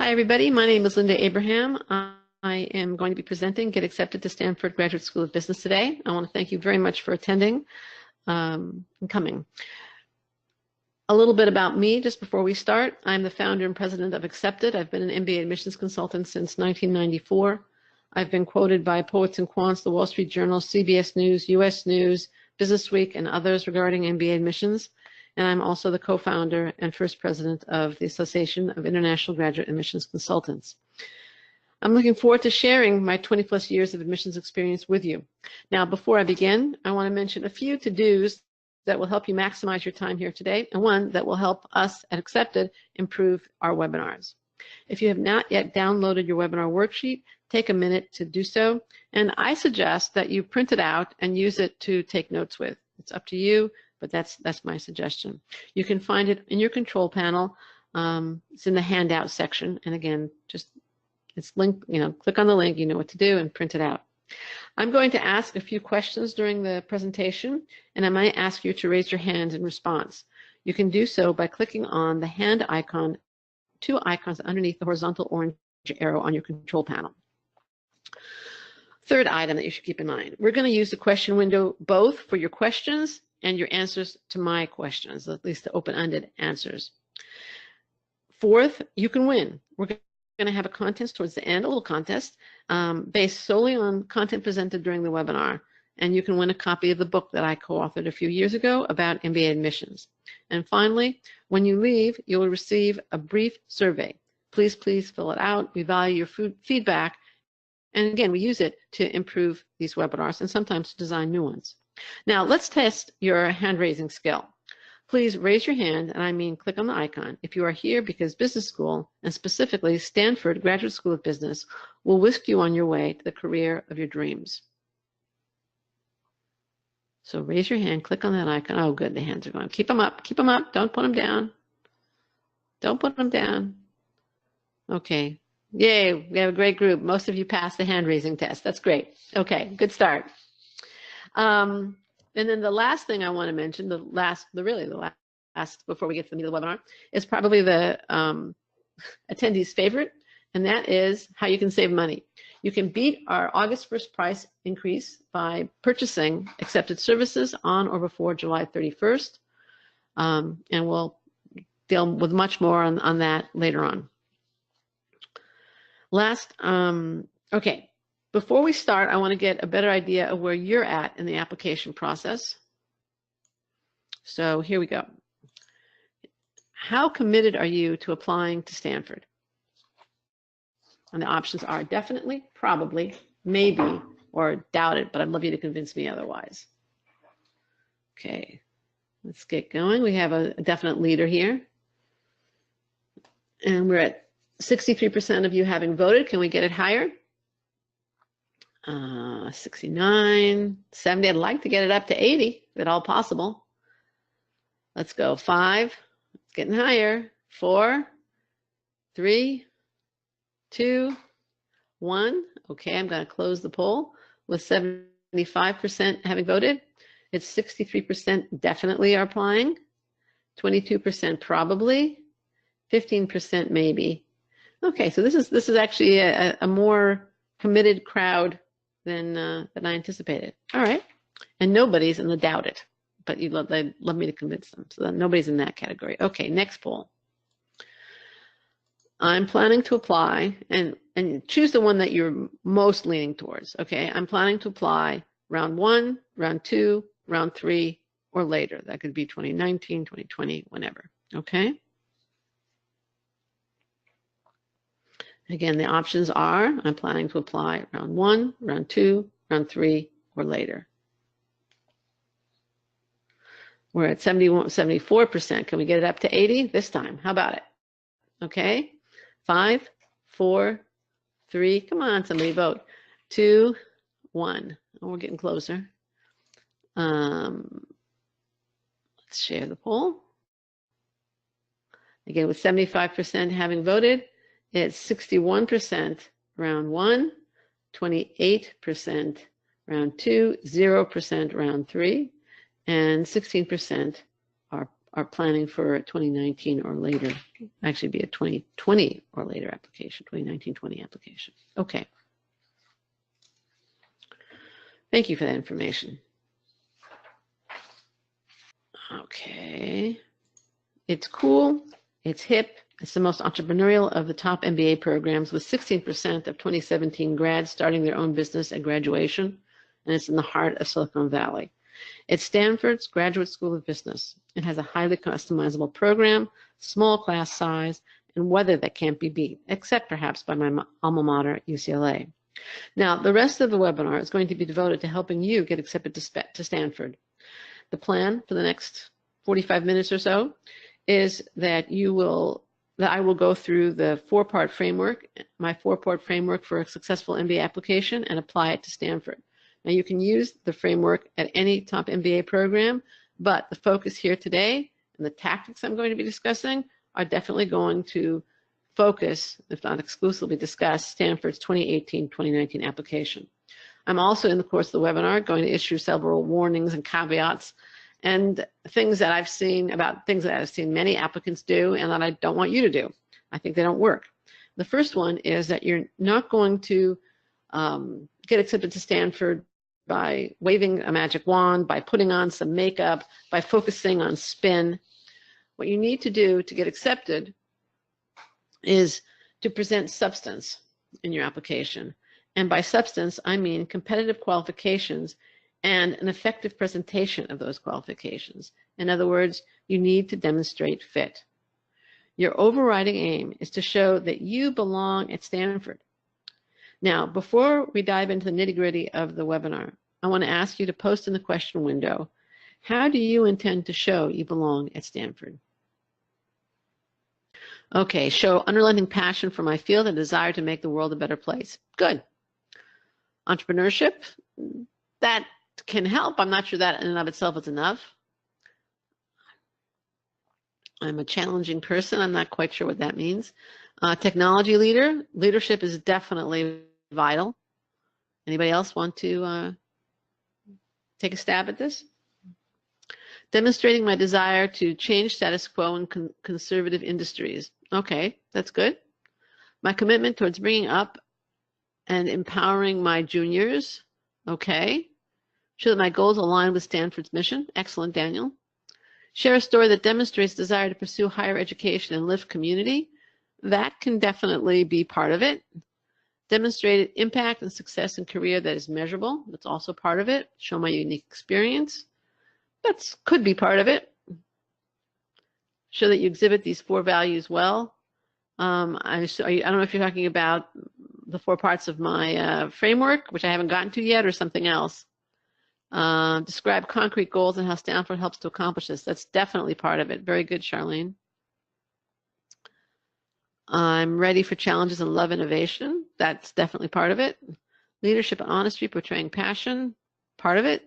Hi, everybody. My name is Linda Abraham. I am going to be presenting Get Accepted to Stanford Graduate School of Business today. I want to thank you very much for attending and coming. A little bit about me just before we start. I'm the founder and president of Accepted. I've been an MBA admissions consultant since 1994. I've been quoted by Poets and Quants, the Wall Street Journal, CBS News, US News, Business Week, and others regarding MBA admissions. And I'm also the co-founder and first president of the Association of International Graduate Admissions Consultants. I'm looking forward to sharing my 20+ years of admissions experience with you. Now, before I begin, I want to mention a few to-dos that will help you maximize your time here today, and one that will help us at Accepted improve our webinars. If you have not yet downloaded your webinar worksheet, take a minute to do so, and I suggest that you print it out and use it to take notes with. It's up to you, but that's my suggestion. You can find it in your control panel. It's in the handout section, and again, just it's linked. Click on the link. You know what to do, and print it out. I'm going to ask a few questions during the presentation, and I might ask you to raise your hand in response. You can do so by clicking on the hand icon, two icons underneath the horizontal orange arrow on your control panel. Third item that you should keep in mind, we're going to use the question window both for your questions and your answers to my questions, at least the open-ended answers. Fourth, you can win. We're going to have a contest towards the end, a little contest, based solely on content presented during the webinar. And you can win a copy of the book that I co-authored a few years ago about MBA admissions. And finally, when you leave, you will receive a brief survey. Please fill it out. We value your feedback. And again, we use it to improve these webinars and sometimes to design new ones. Now, let's test your hand-raising skill. Please raise your hand, and I mean click on the icon, if you are here because business school, and specifically Stanford Graduate School of Business, will whisk you on your way to the career of your dreams. So raise your hand, click on that icon. Oh, good, the hands are going. Keep them up, don't put them down. Don't put them down. Okay, yay, we have a great group. Most of you passed the hand-raising test. That's great. Okay, good start. And then the last thing I want to mention, the last before we get to the meat of the webinar, is probably the attendees' favorite, and that is how you can save money. You can beat our August 1st price increase by purchasing Accepted services on or before July 31st, and we'll deal with much more on that later on. Last, okay. Before we start, I want to get a better idea of where you're at in the application process. So here we go. How committed are you to applying to Stanford? And the options are definitely, probably, maybe, or doubt it, but I'd love you to convince me otherwise. Okay, let's get going. We have a definite leader here. And we're at 63% of you having voted. Can we get it higher? 69, 70. I'd like to get it up to 80, if at all possible. Let's go. 5. It's getting higher. 4, 3, 2, 1. Okay, I'm going to close the poll with 75% having voted. It's 63% definitely are applying, 22% probably, 15% maybe. Okay, so this is actually a more committed crowd than I anticipated. All right, and nobody's in the doubt it, but they'd love me to convince them, so that nobody's in that category. Okay, next poll. I'm planning to apply, and choose the one that you're most leaning towards. Okay, I'm planning to apply round 1, round 2, round 3, or later. That could be 2019, 2020, whenever. Okay. Again, the options are, I'm planning to apply round 1, round 2, round 3, or later. We're at 74%. Can we get it up to 80 this time? How about it? Okay. 5, 4, 3, come on, somebody vote. 2, 1. Oh, we're getting closer. Let's share the poll. Again, with 75% having voted, it's 61% round 1, 28% round 2, 0% round 3, and 16% are are planning for 2019 or later. Actually, be a 2020 or later application, 2019-20 application. Okay. Thank you for that information. Okay. It's cool. It's hip. It's the most entrepreneurial of the top MBA programs, with 16% of 2017 grads starting their own business at graduation, and it's in the heart of Silicon Valley. It's Stanford's Graduate School of Business. It has a highly customizable program, small class size, and weather that can't be beat, except perhaps by my alma mater, UCLA. Now, the rest of the webinar is going to be devoted to helping you get accepted to Stanford. The plan for the next 45 minutes or so is that I will go through the four-part framework, my four-part framework for a successful MBA application, and apply it to Stanford. Now, you can use the framework at any top MBA program, but the focus here today and the tactics I'm going to be discussing are definitely going to focus, if not exclusively discuss, Stanford's 2018-2019 application. I'm also, in the course of the webinar, going to issue several warnings and caveats and things that I've seen many applicants do and that I don't want you to do. I think they don't work. The first one is that you're not going to get accepted to Stanford by waving a magic wand, by putting on some makeup, by focusing on spin. What you need to do to get accepted is to present substance in your application. And by substance, I mean competitive qualifications and an effective presentation of those qualifications. In other words, you need to demonstrate fit. Your overriding aim is to show that you belong at Stanford. Now, before we dive into the nitty-gritty of the webinar, I want to ask you to post in the question window, how do you intend to show you belong at Stanford? Okay, show underlying passion for my field and desire to make the world a better place. Good. Entrepreneurship, that can help. I'm not sure that in and of itself is enough. I'm a challenging person. I'm not quite sure what that means. Technology leader, leadership is definitely vital. Anybody else want to take a stab at this? Demonstrating my desire to change status quo in conservative industries. Okay, that's good. My commitment towards bringing up and empowering my juniors. Okay. Show that my goals align with Stanford's mission. Excellent, Daniel. Share a story that demonstrates desire to pursue higher education and lift community. That can definitely be part of it. Demonstrated impact and success in career that is measurable. That's also part of it. Show my unique experience. That could be part of it. Show that you exhibit these four values well. I don't know if you're talking about the four parts of my framework, which I haven't gotten to yet, or something else. Describe concrete goals and how Stanford helps to accomplish this. That's definitely part of it. Very good, Charlene. I'm ready for challenges and love innovation. That's definitely part of it. Leadership and honesty, portraying passion, part of it.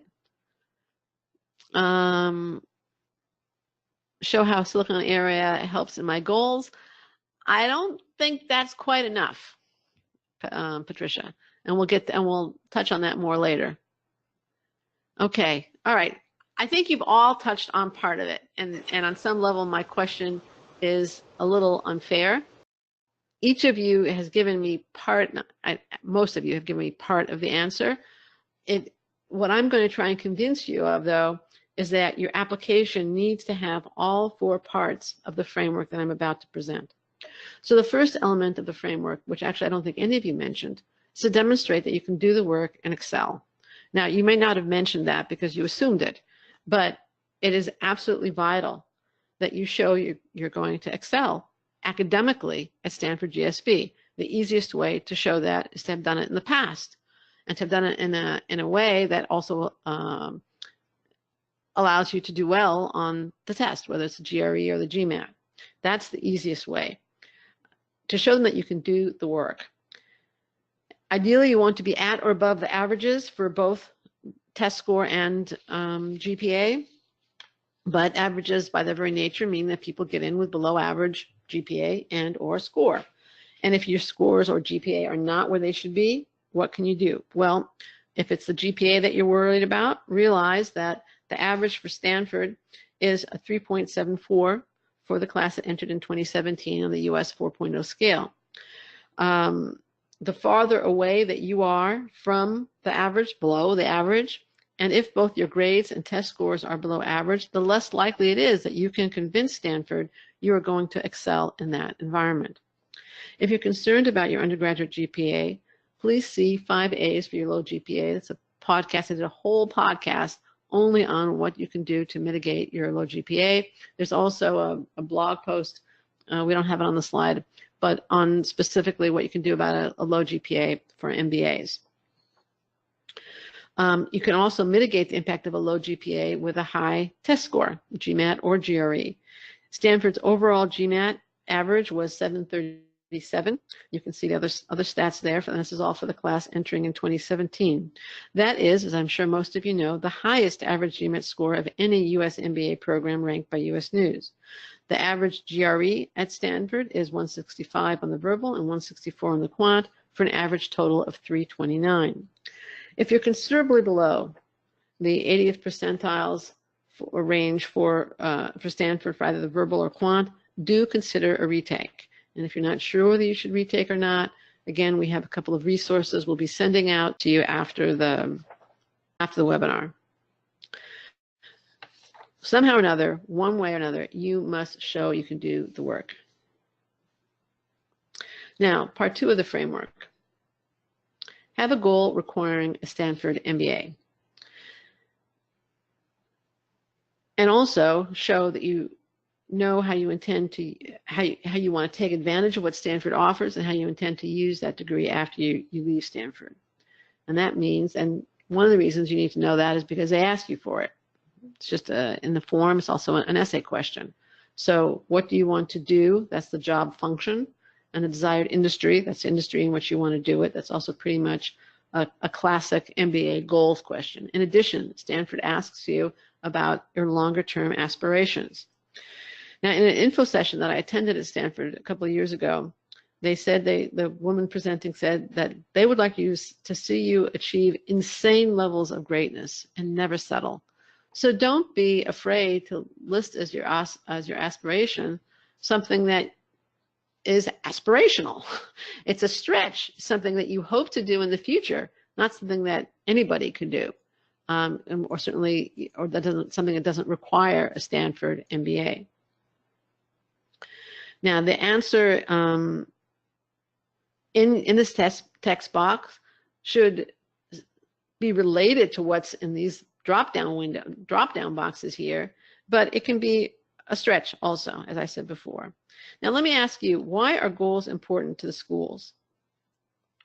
Show how Silicon area helps in my goals. I don't think that's quite enough, Patricia, and we'll touch on that more later. Okay, all right. I think you've all touched on part of it, and on some level, my question is a little unfair. Each of you has given me most of you have given me part of the answer. What I'm going to try and convince you of, though, is that your application needs to have all four parts of the framework that I'm about to present. So the first element of the framework, which actually I don't think any of you mentioned, is to demonstrate that you can do the work and excel. Now, you may not have mentioned that because you assumed it, but it is absolutely vital that you show you're going to excel academically at Stanford GSB. The easiest way to show that is to have done it in the past, and to have done it in a way that also allows you to do well on the test, whether it's the GRE or the GMAT. That's the easiest way to show them that you can do the work. Ideally, you want to be at or above the averages for both test score and GPA, but averages by their very nature mean that people get in with below average GPA and or score. And if your scores or GPA are not where they should be, what can you do? Well, if it's the GPA that you're worried about, realize that the average for Stanford is a 3.74 for the class that entered in 2017 on the US 4.0 scale. The farther away that you are from the average, below the average, and if both your grades and test scores are below average, the less likely it is that you can convince Stanford you are going to excel in that environment. If you're concerned about your undergraduate GPA, please see 5A's for your low GPA. That's a podcast. I did a whole podcast only on what you can do to mitigate your low GPA. There's also a blog post, we don't have it on the slide, but on specifically what you can do about a low GPA for MBAs. You can also mitigate the impact of a low GPA with a high test score, GMAT or GRE. Stanford's overall GMAT average was 737. You can see the other stats there, and this is all for the class entering in 2017. That is, as I'm sure most of you know, the highest average GMAT score of any US MBA program ranked by US News. The average GRE at Stanford is 165 on the verbal and 164 on the quant, for an average total of 329. If you're considerably below the 80th percentiles or range for Stanford for either the verbal or quant, do consider a retake. And if you're not sure whether you should retake or not, again, we have a couple of resources we'll be sending out to you after the webinar. Somehow or another, one way or another, you must show you can do the work. Now, part 2 of the framework. Have a goal requiring a Stanford MBA. And also show that you know how you intend to, how you want to take advantage of what Stanford offers and how you intend to use that degree after you leave Stanford. And that means, and one of the reasons you need to know that is because they ask you for it. It's just in the form, it's also an essay question. So what do you want to do? That's the job function. And the desired industry, that's the industry in which you want to do it. That's also pretty much a classic MBA goals question. In addition, Stanford asks you about your longer term aspirations. Now, in an info session that I attended at Stanford a couple of years ago, they said, the woman presenting said that they would like you to see you achieve insane levels of greatness and never settle. So don't be afraid to list as your aspiration something that is aspirational. It's a stretch, something that you hope to do in the future, not something that anybody could do, or certainly, or something that doesn't require a Stanford MBA. Now, the answer in this text box should be related to what's in these drop-down boxes here, but it can be a stretch also, as I said before. Now, let me ask you, why are goals important to the schools?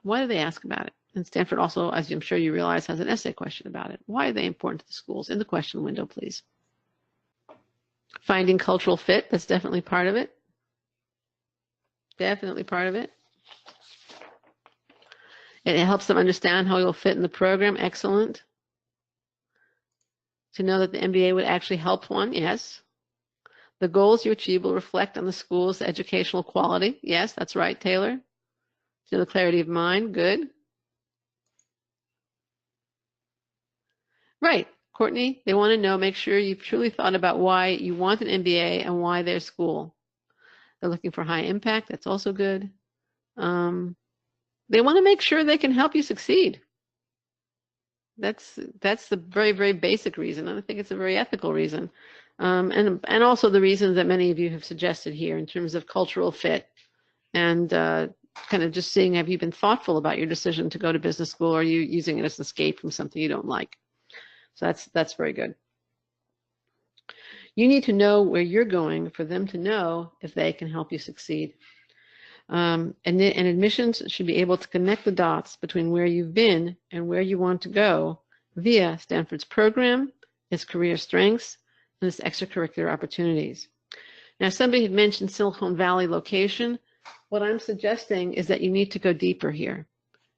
Why do they ask about it? And Stanford also, as I'm sure you realize, has an essay question about it. Why are they important to the schools? In the question window, please. Finding cultural fit, that's definitely part of it. Definitely part of it. It helps them understand how you'll fit in the program. Excellent. To know that the MBA would actually help one, yes. The goals you achieve will reflect on the school's educational quality. Yes, that's right, Taylor. To know the clarity of mind, good. Right, Courtney, they want to know, make sure you've truly thought about why you want an MBA and why their school. They're looking for high impact, that's also good. They want to make sure they can help you succeed. That's the very, very basic reason. I think it's a very ethical reason. And also the reasons that many of you have suggested here in terms of cultural fit and kind of just seeing, have you been thoughtful about your decision to go to business school, or are you using it as an escape from something you don't like? So that's very good. You need to know where you're going for them to know if they can help you succeed. And admissions should be able to connect the dots between where you've been and where you want to go via Stanford's program, its career strengths, and its extracurricular opportunities. Now, somebody had mentioned Silicon Valley location. What I'm suggesting is that you need to go deeper here.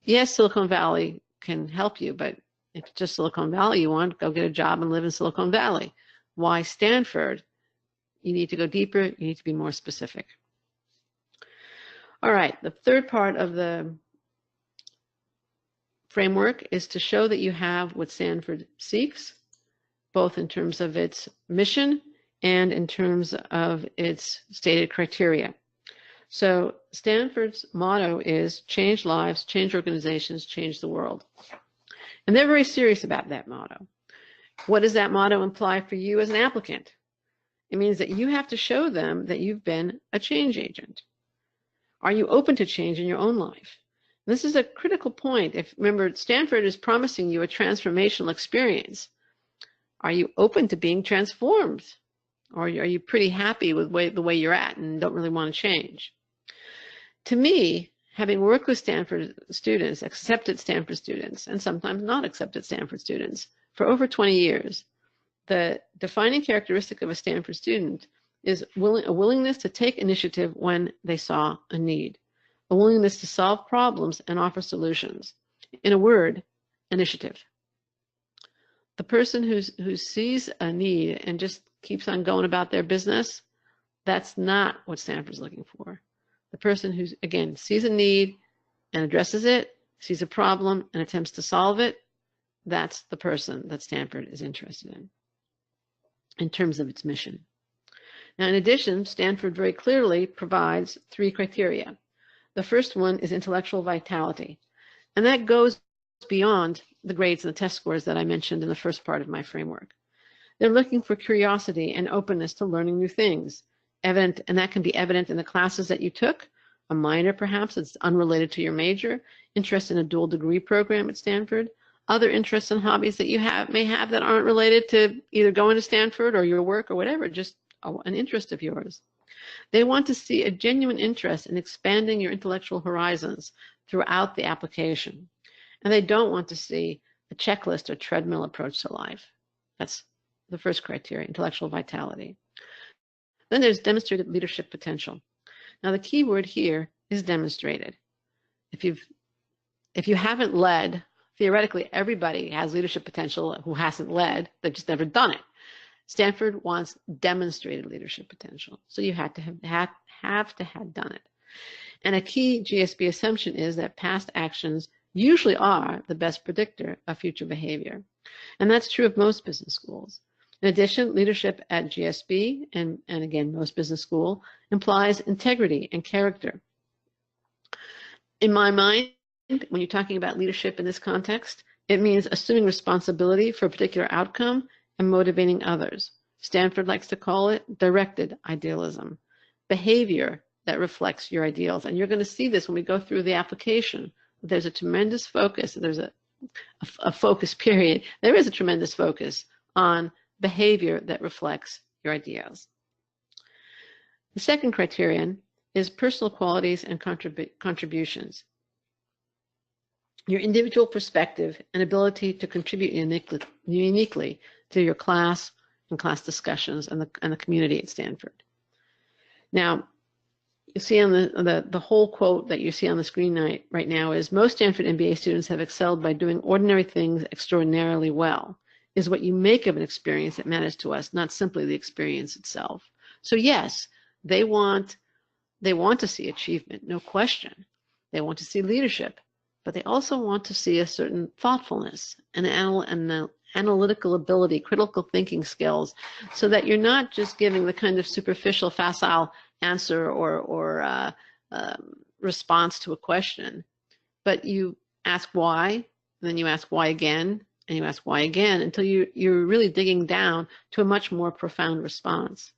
Yes, Silicon Valley can help you, but if it's just Silicon Valley you want, go get a job and live in Silicon Valley. Why Stanford? You need to go deeper. You need to be more specific. All right, the third part of the framework is to show that you have what Stanford seeks, both in terms of its mission and in terms of its stated criteria. So Stanford's motto is change lives, change organizations, change the world. And they're very serious about that motto. What does that motto imply for you as an applicant? It means that you have to show them that you've been a change agent. Are you open to change in your own life? And this is a critical point. Remember, Stanford is promising you a transformational experience. Are you open to being transformed? Or are you pretty happy with the way you're at and don't really want to change? To me, having worked with Stanford students, accepted Stanford students, and sometimes not accepted Stanford students for over 20 years, the defining characteristic of a Stanford student is a willingness to take initiative when they saw a need, a willingness to solve problems and offer solutions. In a word, initiative. The person who sees a need and just keeps on going about their business, that's not what Stanford's looking for. The person who, again, sees a need and addresses it, sees a problem and attempts to solve it, that's the person that Stanford is interested in terms of its mission. Now, in addition, Stanford very clearly provides 3 criteria. The first one is intellectual vitality, and that goes beyond the grades and the test scores that I mentioned in the first part of my framework. They're looking for curiosity and openness to learning new things, and that can be evident in the classes that you took, a minor perhaps that's unrelated to your major, interest in a dual degree program at Stanford, other interests and hobbies that you may have that aren't related to either going to Stanford or your work or whatever, just an interest of yours. They want to see a genuine interest in expanding your intellectual horizons throughout the application. And they don't want to see a checklist or treadmill approach to life. That's the first criteria, intellectual vitality. Then there's demonstrated leadership potential. Now the key word here is demonstrated. If you haven't led, theoretically everybody has leadership potential who hasn't led, they've just never done it. Stanford wants demonstrated leadership potential. So you have to have done it. And a key GSB assumption is that past actions usually are the best predictor of future behavior. And that's true of most business schools. In addition, leadership at GSB, and again, most business school, implies integrity and character. In my mind, when you're talking about leadership in this context, it means assuming responsibility for a particular outcome and motivating others. Stanford likes to call it directed idealism, behavior that reflects your ideals. And you're going to see this when we go through the application. There's a tremendous focus. There's a focus period. There is a tremendous focus on behavior that reflects your ideals. The second criterion is personal qualities and contributions. Your individual perspective and ability to contribute uniquely to your class and class discussions and the community at Stanford. Now, you see on the whole quote that you see on the screen right now is, most Stanford MBA students have excelled by doing ordinary things extraordinarily well, is what you make of an experience that matters to us, not simply the experience itself. So yes, they want to see achievement, no question. They want to see leadership, but they also want to see a certain thoughtfulness and analytical ability, critical thinking skills, so that you're not just giving the kind of superficial, facile answer or response to a question, but you ask why, and then you ask why again, and you ask why again, until you're really digging down to a much more profound response.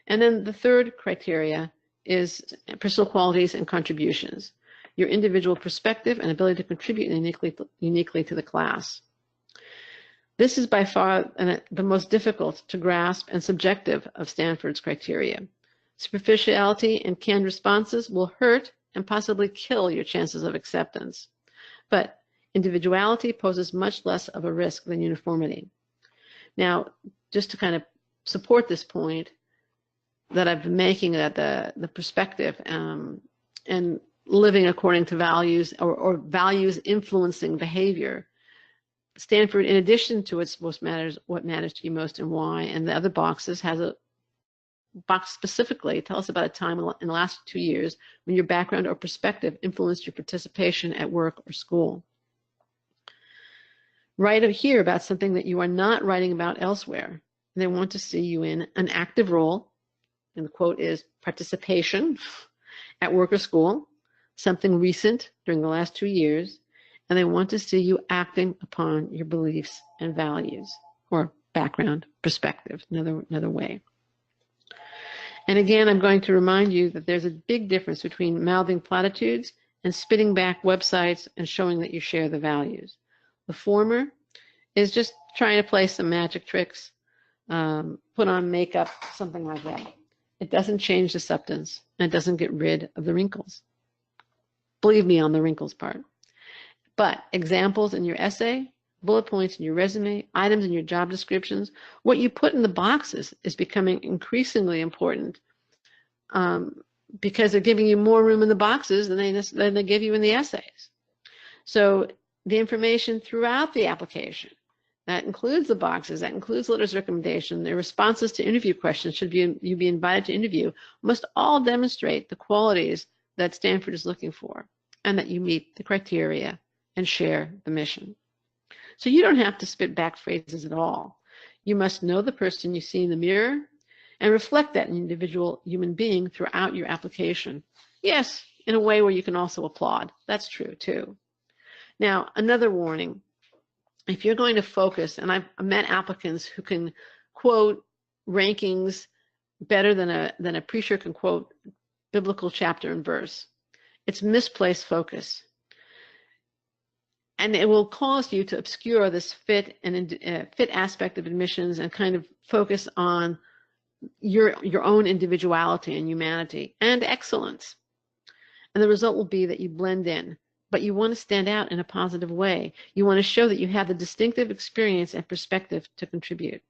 And then the third criteria is personal qualities and contributions, your individual perspective and ability to contribute uniquely to the class. This is by far the most difficult to grasp and subjective of Stanford's criteria. Superficiality and canned responses will hurt and possibly kill your chances of acceptance. But individuality poses much less of a risk than uniformity. Now, just to kind of support this point that I've been making, that the perspective and living according to values or values influencing behavior, Stanford, in addition to its what matters to you most and why, and the other boxes, has a box specifically. Tell us about a time in the last 2 years when your background or perspective influenced your participation at work or school. Write here about something that you are not writing about elsewhere. They want to see you in an active role, and the quote is participation at work or school, something recent during the last 2 years, and they want to see you acting upon your beliefs and values, or background, perspective, another way. And again, I'm going to remind you that there's a big difference between mouthing platitudes and spitting back websites and showing that you share the values. The former is just trying to play some magic tricks, put on makeup, something like that. It doesn't change the substance, and it doesn't get rid of the wrinkles. Believe me on the wrinkles part. But examples in your essay, bullet points in your resume, items in your job descriptions, what you put in the boxes is becoming increasingly important because they're giving you more room in the boxes than they give you in the essays. So the information throughout the application, that includes the boxes, that includes letters of recommendation, the responses to interview questions, should you be invited to interview, must all demonstrate the qualities that Stanford is looking for and that you meet the criteria and share the mission. So you don't have to spit back phrases at all. You must know the person you see in the mirror and reflect that individual human being throughout your application. Yes, in a way where you can also applaud. That's true too. Now, another warning. If you're going to focus, and I've met applicants who can quote rankings better than a preacher can quote biblical chapter and verse. It's misplaced focus. And it will cause you to obscure this fit aspect of admissions and kind of focus on your own individuality and humanity and excellence. And the result will be that you blend in. But you want to stand out in a positive way. You want to show that you have the distinctive experience and perspective to contribute.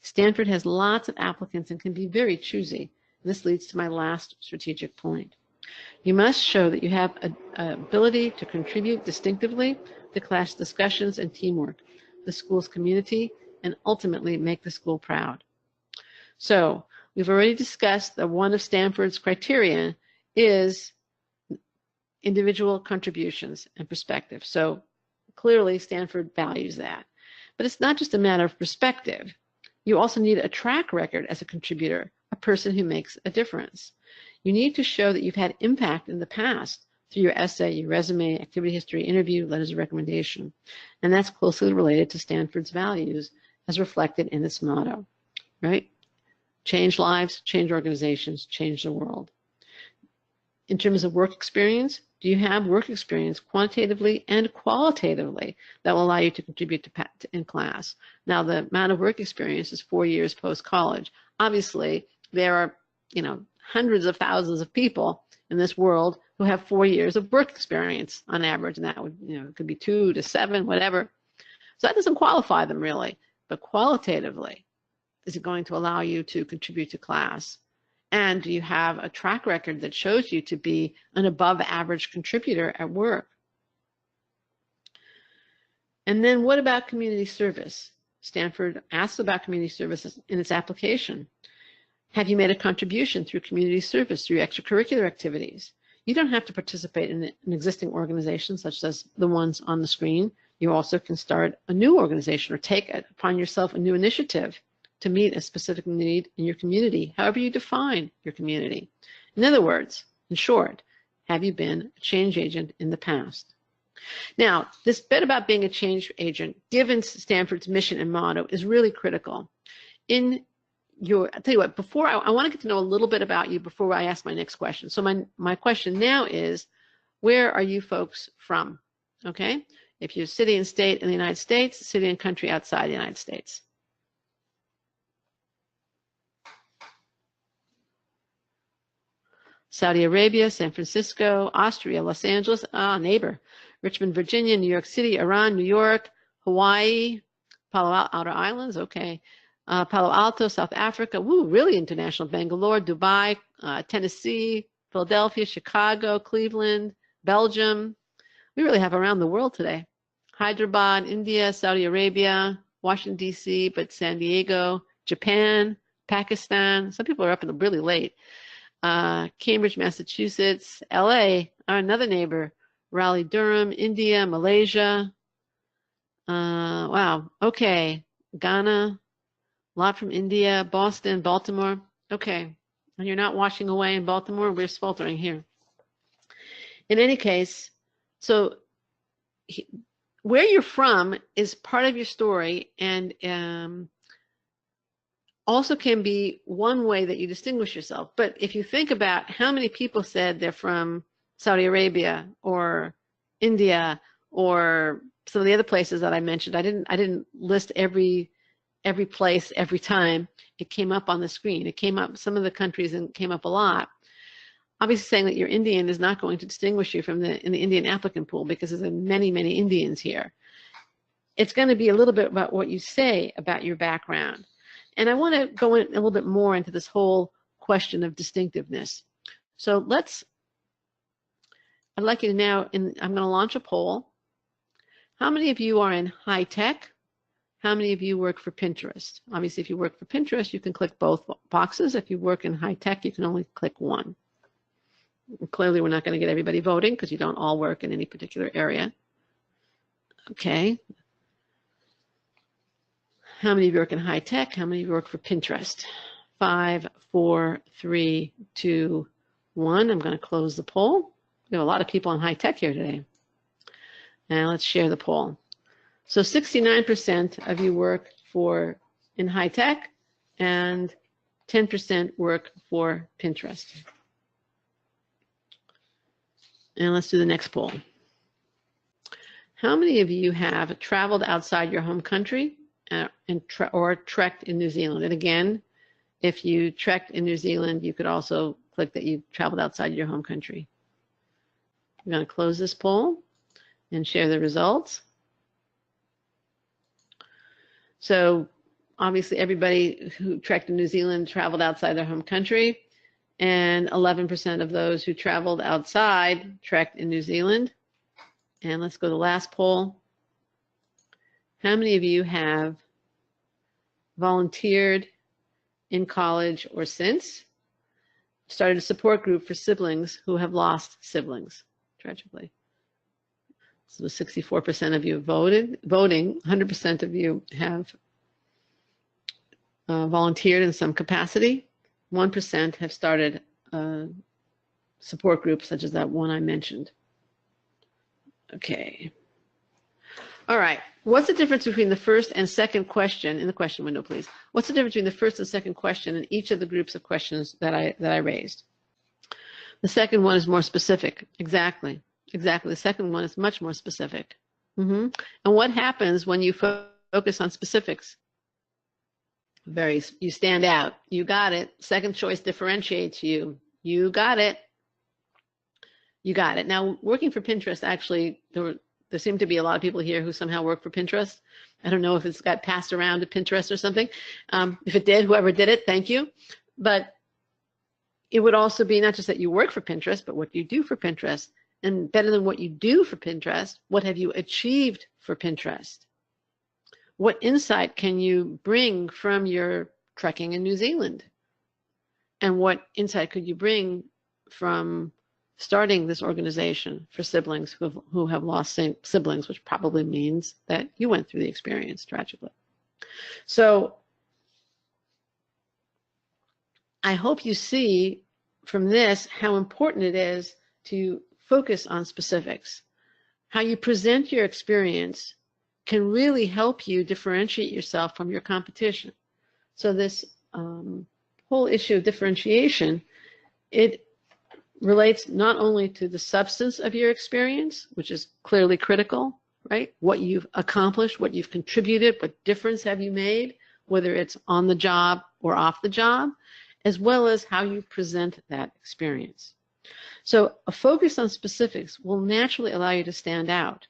Stanford has lots of applicants and can be very choosy. This leads to my last strategic point. You must show that you have an ability to contribute distinctively to class discussions and teamwork, the school's community, and ultimately make the school proud. So we've already discussed that one of Stanford's criteria is individual contributions and perspective. So clearly Stanford values that. But it's not just a matter of perspective. You also need a track record as a contributor, a person who makes a difference. You need to show that you've had impact in the past through your essay, your resume, activity history, interview, letters of recommendation. And that's closely related to Stanford's values as reflected in its motto, right? Change lives, change organizations, change the world. In terms of work experience, do you have work experience quantitatively and qualitatively that will allow you to contribute in class? Now, the amount of work experience is 4 years post-college. Obviously, there are, hundreds of thousands of people in this world who have 4 years of work experience on average, and that would, it could be 2 to 7, whatever. So that doesn't qualify them really, but qualitatively, is it going to allow you to contribute to class? And do you have a track record that shows you to be an above average contributor at work? And then what about community service? Stanford asks about community services in its application. Have you made a contribution through community service, through extracurricular activities? You don't have to participate in an existing organization such as the ones on the screen. You also can start a new organization or take upon yourself a new initiative to meet a specific need in your community, however you define your community. In other words, in short, have you been a change agent in the past? Now, this bit about being a change agent, given Stanford's mission and motto, is really critical. I'll tell you what, before I want to get to know a little bit about you before I ask my next question. So my question now is, where are you folks from? Okay? If you're city and state in the United States, city and country outside the United States. Saudi Arabia, San Francisco, Austria, Los Angeles, neighbor, Richmond, Virginia, New York City, Iran, New York, Hawaii, Outer Islands, okay, Palo Alto, South Africa, really international, Bangalore, Dubai, Tennessee, Philadelphia, Chicago, Cleveland, Belgium. We really have around the world today. Hyderabad, India, Saudi Arabia, Washington, D.C., but San Diego, Japan, Pakistan. Some people are up really late. Cambridge, Massachusetts, LA, another neighbor, Raleigh, Durham, India, Malaysia. Wow, okay, Ghana, A lot from India, Boston, Baltimore. Okay. And you're not washing away in Baltimore. We're sweltering here. In any case, so where you're from is part of your story, and also can be one way that you distinguish yourself. But if you think about how many people said they're from Saudi Arabia or India or some of the other places that I mentioned, I didn't list every place every time it came up on the screen. It came up, some of the countries, and came up a lot. Obviously, saying that you're Indian is not going to distinguish you from in the Indian applicant pool, because there's many, many Indians here. It's going to be a little bit about what you say about your background. And I want to go in a little bit more into this whole question of distinctiveness. So I'd like you to now, I'm going to launch a poll. How many of you are in high tech? How many of you work for Pinterest? Obviously, if you work for Pinterest, you can click both boxes. If you work in high tech, you can only click one. And clearly, we're not going to get everybody voting because you don't all work in any particular area. Okay. How many of you work in high tech? How many of you work for Pinterest? 5, 4, 3, 2, 1. I'm going to close the poll. We have a lot of people in high tech here today. And let's share the poll. So 69% of you work in high tech, and 10% work for Pinterest. And let's do the next poll. How many of you have traveled outside your home country or trekked in New Zealand? And again, if you trekked in New Zealand, you could also click that you traveled outside your home country. I'm going to close this poll and share the results. So obviously everybody who trekked in New Zealand traveled outside their home country, and 11% of those who traveled outside trekked in New Zealand. And let's go to the last poll. How many of you have volunteered in college or since? Started a support group for siblings who have lost siblings, tragically. So 64% of you voting, 100% of you have volunteered in some capacity. 1% have started support groups such as that one I mentioned. Okay. All right. What's the difference between the first and second question, in the question window, please? What's the difference between the first and second question in each of the groups of questions that I raised? The second one is more specific. Exactly. Exactly. The second one is much more specific. And what happens when you focus on specifics? You stand out. You got it. Second choice differentiates you. You got it. You got it. Now, working for Pinterest, actually, there seem to be a lot of people here who somehow work for Pinterest. I don't know if it's got passed around to Pinterest or something. If it did, whoever did it, thank you. But it would also be not just that you work for Pinterest, but what you do for Pinterest. And better than what you do for Pinterest, what have you achieved for Pinterest? What insight can you bring from your trekking in New Zealand? And what insight could you bring from starting this organization for siblings who have lost siblings, which probably means that you went through the experience tragically. So I hope you see from this how important it is to focus on specifics. How you present your experience can really help you differentiate yourself from your competition. So this whole issue of differentiation, it relates not only to the substance of your experience, which is clearly critical, right? What you've accomplished, what you've contributed, what difference have you made, whether it's on the job or off the job, as well as how you present that experience. So a focus on specifics will naturally allow you to stand out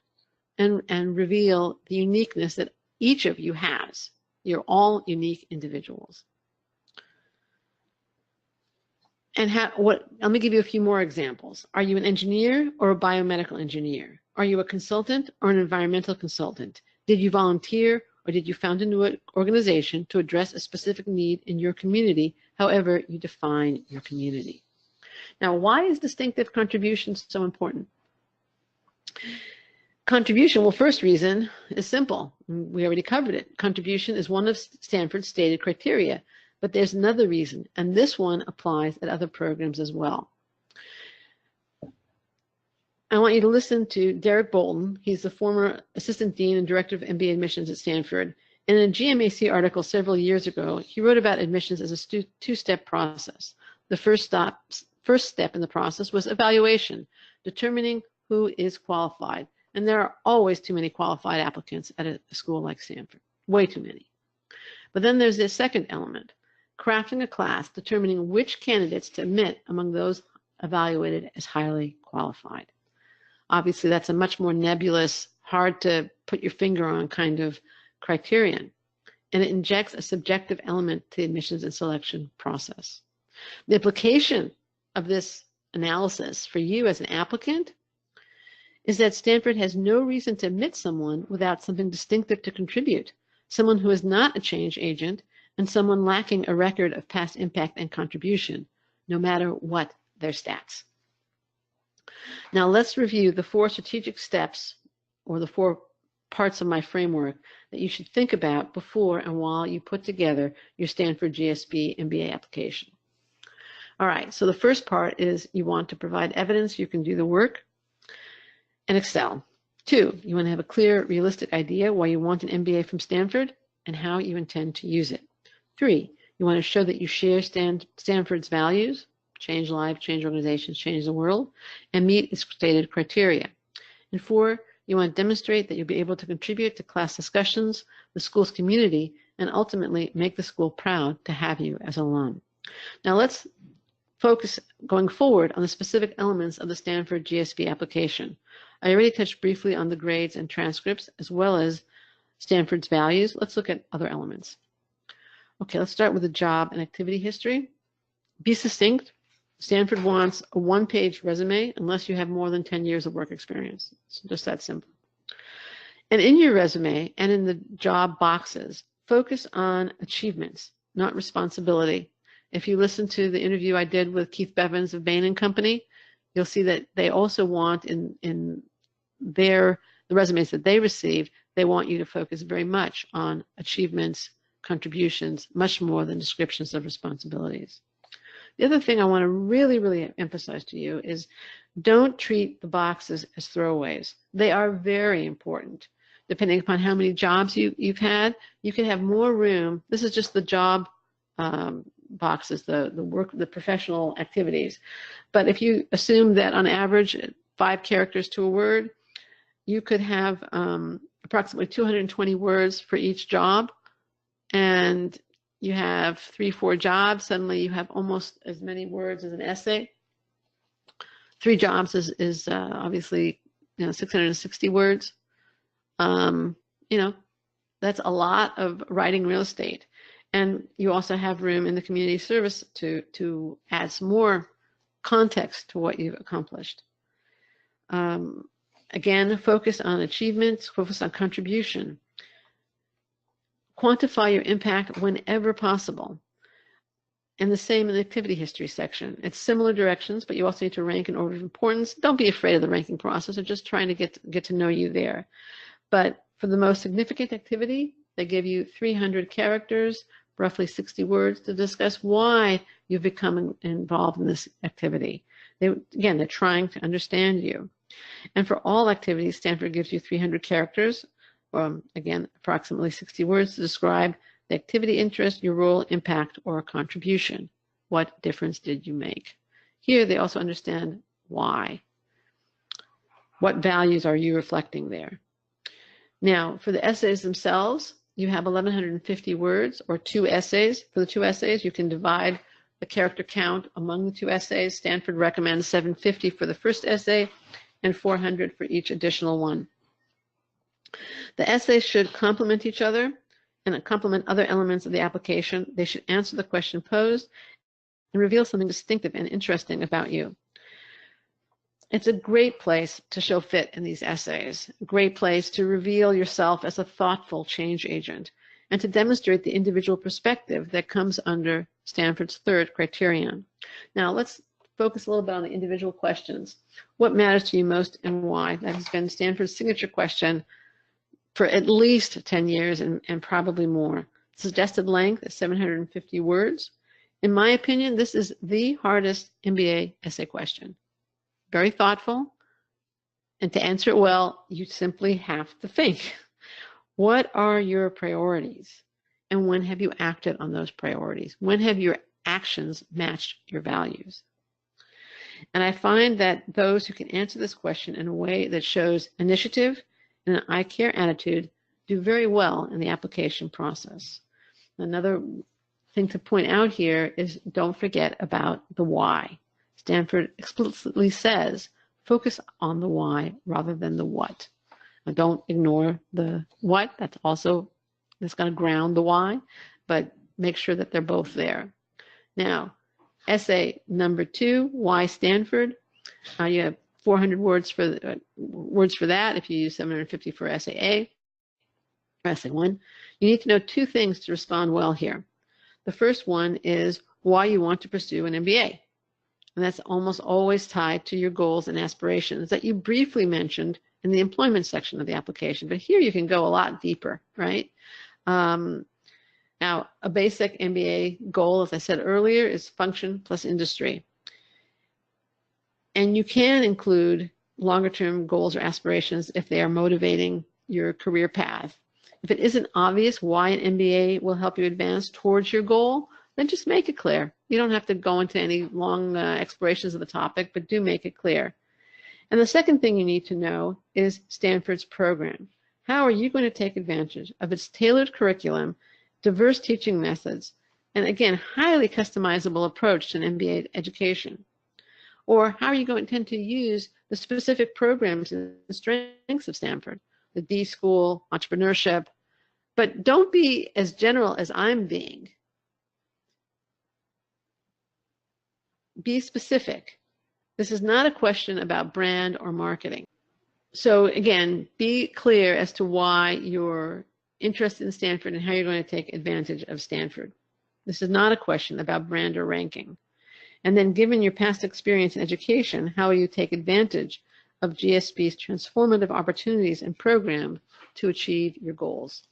and reveal the uniqueness that each of you has. You're all unique individuals. And let me give you a few more examples. Are you an engineer or a biomedical engineer? Are you a consultant or an environmental consultant? Did you volunteer or did you found a new organization to address a specific need in your community, however you define your community? Now, why is distinctive contribution so important? Contribution, well, first reason is simple. We already covered it. Contribution is one of Stanford's stated criteria, but there's another reason, and this one applies at other programs as well. I want you to listen to Derek Bolton. He's the former assistant dean and director of MBA admissions at Stanford. In a GMAC article several years ago, he wrote about admissions as a two-step process. The first step in the process was evaluation, determining who is qualified. And there are always too many qualified applicants at a school like Stanford, way too many. But then there's this second element, crafting a class, determining which candidates to admit among those evaluated as highly qualified. Obviously, that's a much more nebulous, hard to put your finger on kind of criterion, and it injects a subjective element to the admissions and selection process. The implication of this analysis for you as an applicant is that Stanford has no reason to admit someone without something distinctive to contribute, someone who is not a change agent, and someone lacking a record of past impact and contribution, no matter what their stats. Now let's review the 4 strategic steps, or the 4 parts of my framework that you should think about before and while you put together your Stanford GSB MBA application. All right, so the first part is you want to provide evidence you can do the work and excel. 2, you want to have a clear, realistic idea why you want an MBA from Stanford and how you intend to use it. 3, you want to show that you share Stanford's values, change lives, change organizations, change the world, and meet its stated criteria. And 4, you want to demonstrate that you'll be able to contribute to class discussions, the school's community, and ultimately make the school proud to have you as an alum. Now let's focus going forward on the specific elements of the Stanford GSB application. I already touched briefly on the grades and transcripts as well as Stanford's values. Let's look at other elements. Okay, let's start with the job and activity history. Be succinct. Stanford wants a 1-page resume unless you have more than 10 years of work experience. It's just that simple. And in your resume and in the job boxes, focus on achievements, not responsibility. If you listen to the interview I did with Keith Bevins of Bain & Company, you'll see that they also want in the resumes that they received, they want you to focus very much on achievements, contributions, much more than descriptions of responsibilities. The other thing I want to really emphasize to you is don't treat the boxes as throwaways. They are very important. Depending upon how many jobs you've had, you can have more room. This is just the job boxes, the professional activities. But if you assume that on average 5 characters to a word, you could have approximately 220 words for each job, and you have 3-4 jobs, suddenly you have almost as many words as an essay. 3 jobs is obviously 660 words. That's a lot of writing real estate. And you also have room in the community service to add some more context to what you've accomplished. Again, focus on achievements, focus on contribution. Quantify your impact whenever possible. And the same in the activity history section. It's similar directions, but you also need to rank in order of importance. Don't be afraid of the ranking process. They're just trying to get to know you there. But for the most significant activity, they give you 300 characters, roughly 60 words, to discuss why you've become involved in this activity. They're trying to understand you. And for all activities, Stanford gives you 300 characters, again, approximately 60 words to describe the activity, interest, your role, impact, or contribution. What difference did you make? Here, they also understand why. What values are you reflecting there? Now, for the essays themselves, you have 1,150 words, or 2 essays. For the 2 essays, you can divide the character count among the 2 essays. Stanford recommends 750 for the first essay and 400 for each additional one. The essays should complement each other and complement other elements of the application. They should answer the question posed and reveal something distinctive and interesting about you. It's a great place to show fit in these essays, a great place to reveal yourself as a thoughtful change agent and to demonstrate the individual perspective that comes under Stanford's 3rd criterion. Now let's focus a little bit on the individual questions. What matters to you most and why? That has been Stanford's signature question for at least 10 years and probably more. The suggested length is 750 words. In my opinion, this is the hardest MBA essay question. Very thoughtful, and to answer it well, you simply have to think. What are your priorities? And when have you acted on those priorities? When have your actions matched your values? And I find that those who can answer this question in a way that shows initiative and an I care attitude do very well in the application process. Another thing to point out here is don't forget about the why. Stanford explicitly says, focus on the why rather than the what. Now, don't ignore the what. That's going to ground the why, but make sure that they're both there. Now, essay number 2, why Stanford? You have 400 words for that if you use 750 for essay A or essay 1. You need to know 2 things to respond well here. The first one is why you want to pursue an MBA. And that's almost always tied to your goals and aspirations that you briefly mentioned in the employment section of the application. But here you can go a lot deeper, right? Now, a basic MBA goal, as I said earlier, is function plus industry. And you can include longer-term goals or aspirations if they are motivating your career path. If it isn't obvious why an MBA will help you advance towards your goal, then just make it clear. You don't have to go into any long explorations of the topic, but do make it clear. And the second thing you need to know is Stanford's program. How are you going to take advantage of its tailored curriculum, diverse teaching methods, and again, highly customizable approach to an MBA education? Or how are you going to intend to use the specific programs and strengths of Stanford, the D School, entrepreneurship? But don't be as general as I'm being. Be specific. This is not a question about brand or marketing. So again, be clear as to why you're interested in Stanford and how you're going to take advantage of Stanford. This is not a question about brand or ranking. And then given your past experience in education, how will you take advantage of GSB's transformative opportunities and program to achieve your goals?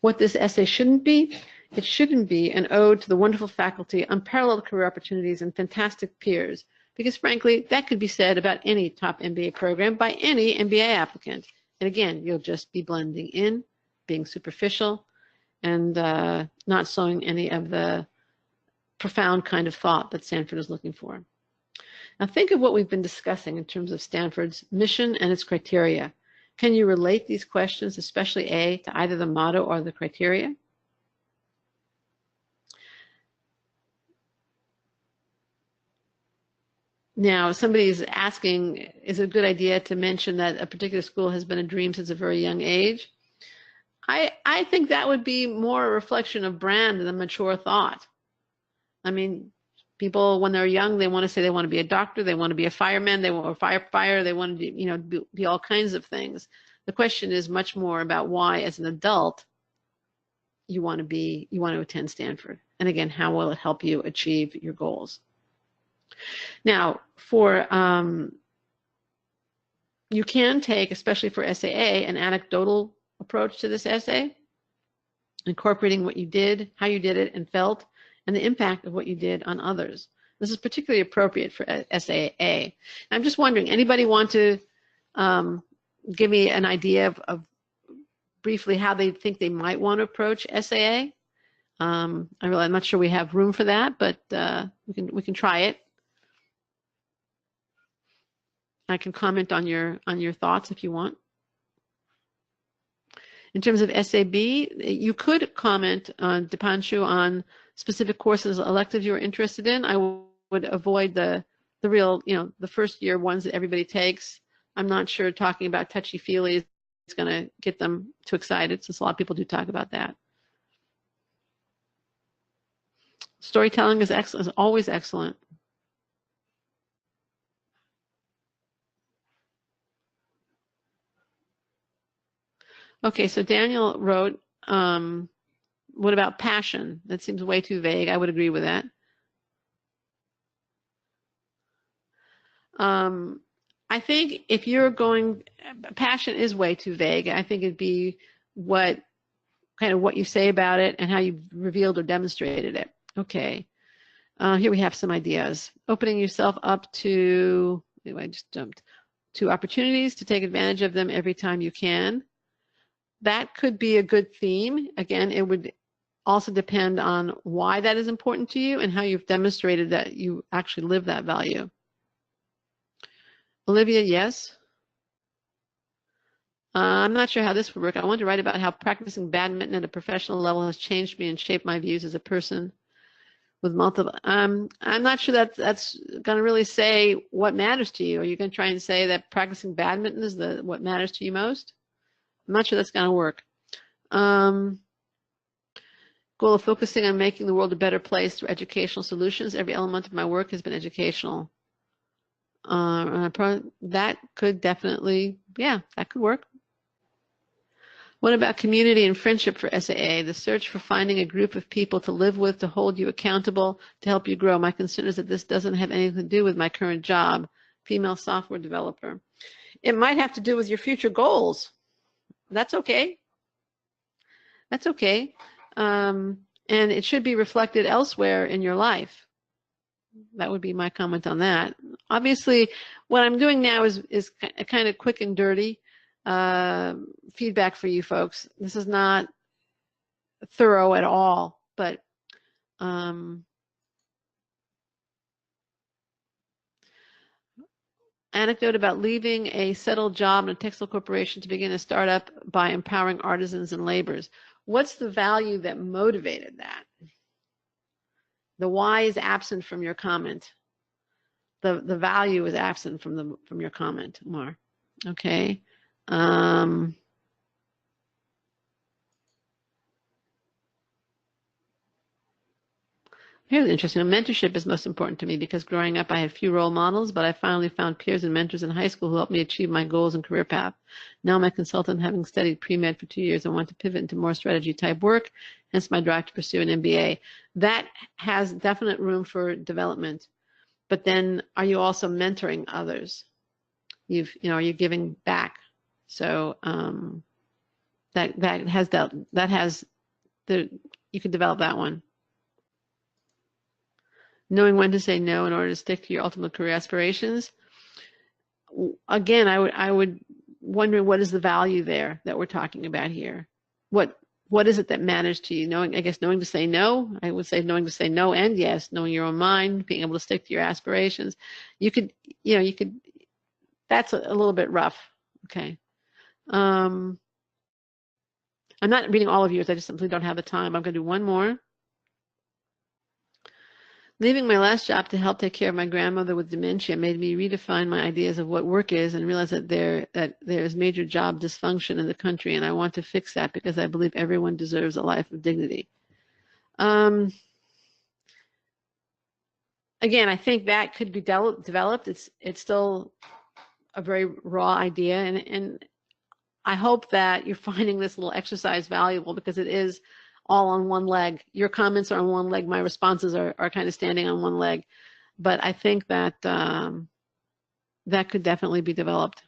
What this essay shouldn't be, it shouldn't be an ode to the wonderful faculty, unparalleled career opportunities, and fantastic peers, because frankly, that could be said about any top MBA program by any MBA applicant. And again, you'll just be blending in, being superficial, and not showing any of the profound kind of thought that Stanford is looking for. Now think of what we've been discussing in terms of Stanford's mission and its criteria. Can you relate these questions, especially A, to either the motto or the criteria? Now, somebody's asking, is it a good idea to mention that a particular school has been a dream since a very young age? I think that would be more a reflection of brand than a mature thought. I mean, people, when they're young, they want to say they want to be a doctor, they want to be a fireman, they want a firefighter, they want to be all kinds of things. The question is much more about why, as an adult, you want to attend Stanford. And again, how will it help you achieve your goals? Now, you can take, especially for essay A, an anecdotal approach to this essay, incorporating what you did, how you did it and felt, and the impact of what you did on others. This is particularly appropriate for essay A. I'm just wondering, anybody want to give me an idea of briefly how they think they might want to approach essay A? I'm not sure we have room for that, but we can try it. I can comment on your thoughts if you want. In terms of SAB, you could comment on Dipanshu on specific courses, electives you're interested in. I would avoid the real, the first year ones that everybody takes. I'm not sure talking about touchy-feely is going to get them too excited, since a lot of people do talk about that. Storytelling is excellent, is always excellent. Okay, so Daniel wrote, what about passion? That seems way too vague. I would agree with that. I think if you're going, passion is way too vague. I think it'd be what you say about it and how you've revealed or demonstrated it. Okay. Here we have some ideas. Opening yourself up to, anyway, I just jumped to opportunities to take advantage of them every time you can. That could be a good theme. Again, it would also depend on why that is important to you and how you've demonstrated that you actually live that value. Olivia, yes. I'm not sure how this would work. I want to write about how practicing badminton at a professional level has changed me and shaped my views as a person with multiple. I'm not sure that that's going to really say what matters to you. Are you going to try and say that practicing badminton is what matters to you most? I'm not sure that's going to work. Goal of focusing on making the world a better place through educational solutions. Every element of my work has been educational. That could definitely, yeah, that could work. What about community and friendship for SAA? The search for finding a group of people to live with, to hold you accountable, to help you grow. My concern is that this doesn't have anything to do with my current job, female software developer. It might have to do with your future goals. That's okay. That's okay. And it should be reflected elsewhere in your life. That would be my comment on that. Obviously, what I'm doing now is kind of quick and dirty feedback for you folks. This is not thorough at all, but anecdote about leaving a settled job in a textile corporation to begin a startup by empowering artisans and laborers. What's the value that motivated that? The why is absent from your comment. The value is absent from your comment, Mar. Okay. Here's interesting. Mentorship is most important to me because growing up I had few role models, but I finally found peers and mentors in high school who helped me achieve my goals and career path. Now I'm a consultant, having studied pre-med for 2 years. I want to pivot into more strategy type work, hence my drive to pursue an MBA. That has definite room for development. But then are you also mentoring others? Are you giving back? So you could develop that one. Knowing when to say no in order to stick to your ultimate career aspirations. Again, I would wonder what is the value there that we're talking about here. What is it that matters to you? Knowing to say no. I would say knowing to say no and yes, knowing your own mind, being able to stick to your aspirations. You could. That's a little bit rough. Okay. I'm not reading all of yours. I just simply don't have the time. I'm going to do one more. Leaving my last job to help take care of my grandmother with dementia made me redefine my ideas of what work is and realize that there is major job dysfunction in the country, and I want to fix that because I believe everyone deserves a life of dignity. Again, I think that could be developed. It's still a very raw idea, and I hope that you're finding this little exercise valuable because it is all on one leg. Your comments are on one leg. My responses are kind of standing on one leg. But I think that that could definitely be developed.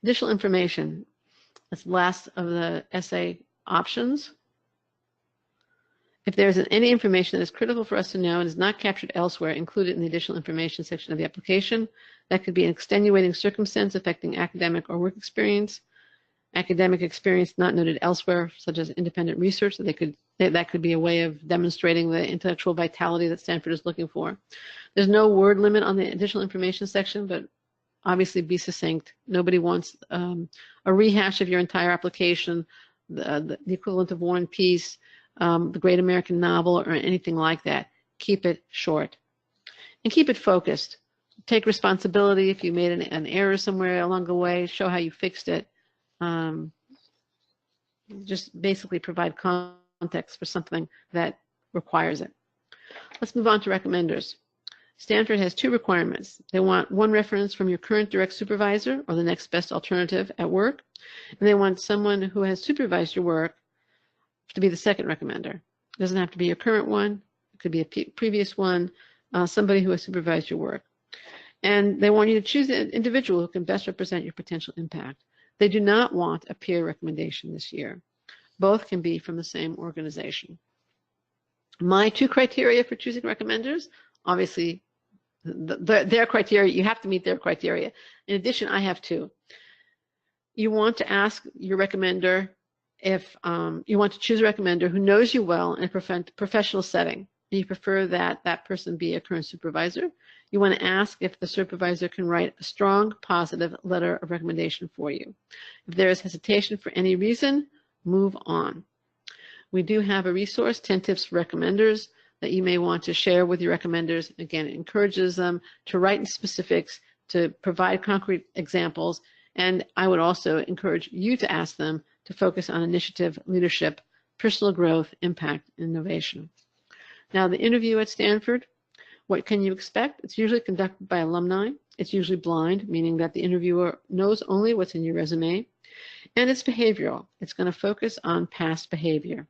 Additional information. That's the last of the essay options. If there is any information that is critical for us to know and is not captured elsewhere, include it in the additional information section of the application. That could be an extenuating circumstance affecting academic or work experience. Academic experience not noted elsewhere, such as independent research, that could be a way of demonstrating the intellectual vitality that Stanford is looking for. There's no word limit on the additional information section, but obviously be succinct. Nobody wants a rehash of your entire application, the equivalent of War and Peace, the Great American Novel, or anything like that. Keep it short and keep it focused. Take responsibility if you made an error somewhere along the way. Show how you fixed it. Just basically provide context for something that requires it. Let's move on to recommenders. Stanford has 2 requirements. They want 1 reference from your current direct supervisor or the next best alternative at work, and they want someone who has supervised your work to be the second recommender. It doesn't have to be your current one. It could be a previous one. somebody who has supervised your work. And they want you to choose an individual who can best represent your potential impact. They do not want a peer recommendation this year. Both can be from the same organization. My 2 criteria for choosing recommenders, obviously, their criteria, you have to meet their criteria. In addition, I have 2. You want to ask your recommender if you want to choose a recommender who knows you well in a professional setting. And you prefer that that person be a current supervisor. You want to ask if the supervisor can write a strong, positive letter of recommendation for you. If there is hesitation for any reason, move on. We do have a resource, 10 tips for recommenders, that you may want to share with your recommenders. Again, it encourages them to write in specifics, to provide concrete examples, and I would also encourage you to ask them to focus on initiative, leadership, personal growth, impact, and innovation. Now, the interview at Stanford, what can you expect? It's usually conducted by alumni. It's usually blind, meaning that the interviewer knows only what's in your resume. And it's behavioral. It's going to focus on past behavior.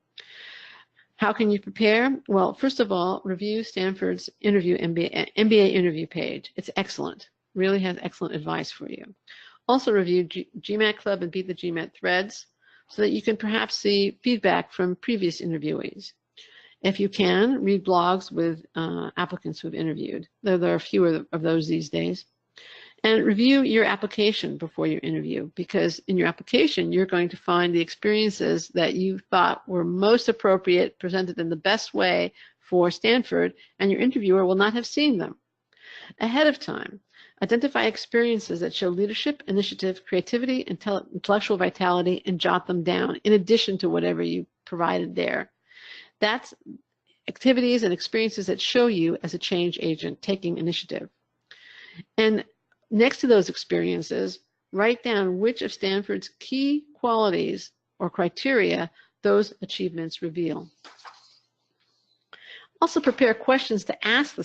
How can you prepare? Well, first of all, review Stanford's MBA interview page. It's excellent. Really has excellent advice for you. Also review GMAT Club and Beat the GMAT threads so that you can perhaps see feedback from previous interviewees. If you can, read blogs with applicants who have interviewed. There are fewer of those these days. And review your application before your interview, because in your application, you're going to find the experiences that you thought were most appropriate, presented in the best way for Stanford, and your interviewer will not have seen them. Ahead of time, identify experiences that show leadership, initiative, creativity, intellectual vitality, and jot them down in addition to whatever you provided there. That's activities and experiences that show you as a change agent taking initiative. And next to those experiences, write down which of Stanford's key qualities or criteria those achievements reveal. Also prepare questions to ask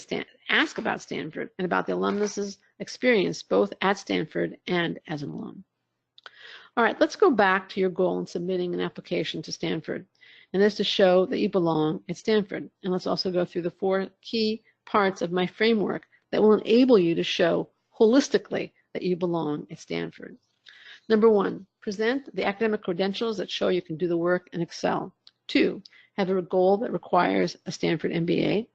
about Stanford and about the alumnus' experience both at Stanford and as an alum. All right, let's go back to your goal in submitting an application to Stanford. And that's to show that you belong at Stanford. And let's also go through the 4 key parts of my framework that will enable you to show holistically that you belong at Stanford. Number 1, present the academic credentials that show you can do the work and excel. 2, have a goal that requires a Stanford MBA.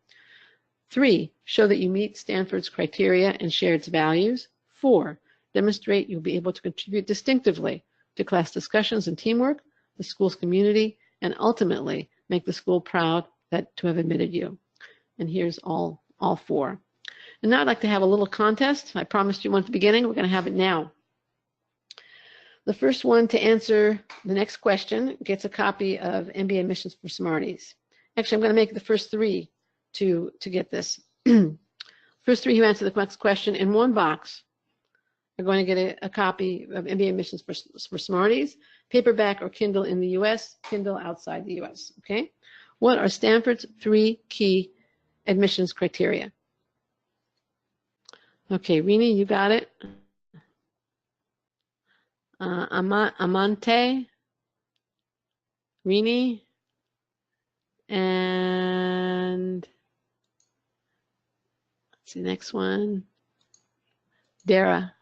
3, show that you meet Stanford's criteria and share its values. 4, demonstrate you'll be able to contribute distinctively to class discussions and teamwork, the school's community, and ultimately make the school proud to have admitted you. And here's all 4. And now I'd like to have a little contest. I promised you one at the beginning. We're going to have it now. The first one to answer the next question gets a copy of MBA Admissions for Smarties. Actually, I'm going to make the first 3 to get this. First 3 who answer the next question in one box are going to get a copy of MBA Admissions for Smarties, paperback or Kindle in the U.S., Kindle outside the U.S. Okay? What are Stanford's 3 key admissions criteria? Okay, Rini, you got it. Amante, Rini, and let's see the next one. Dara.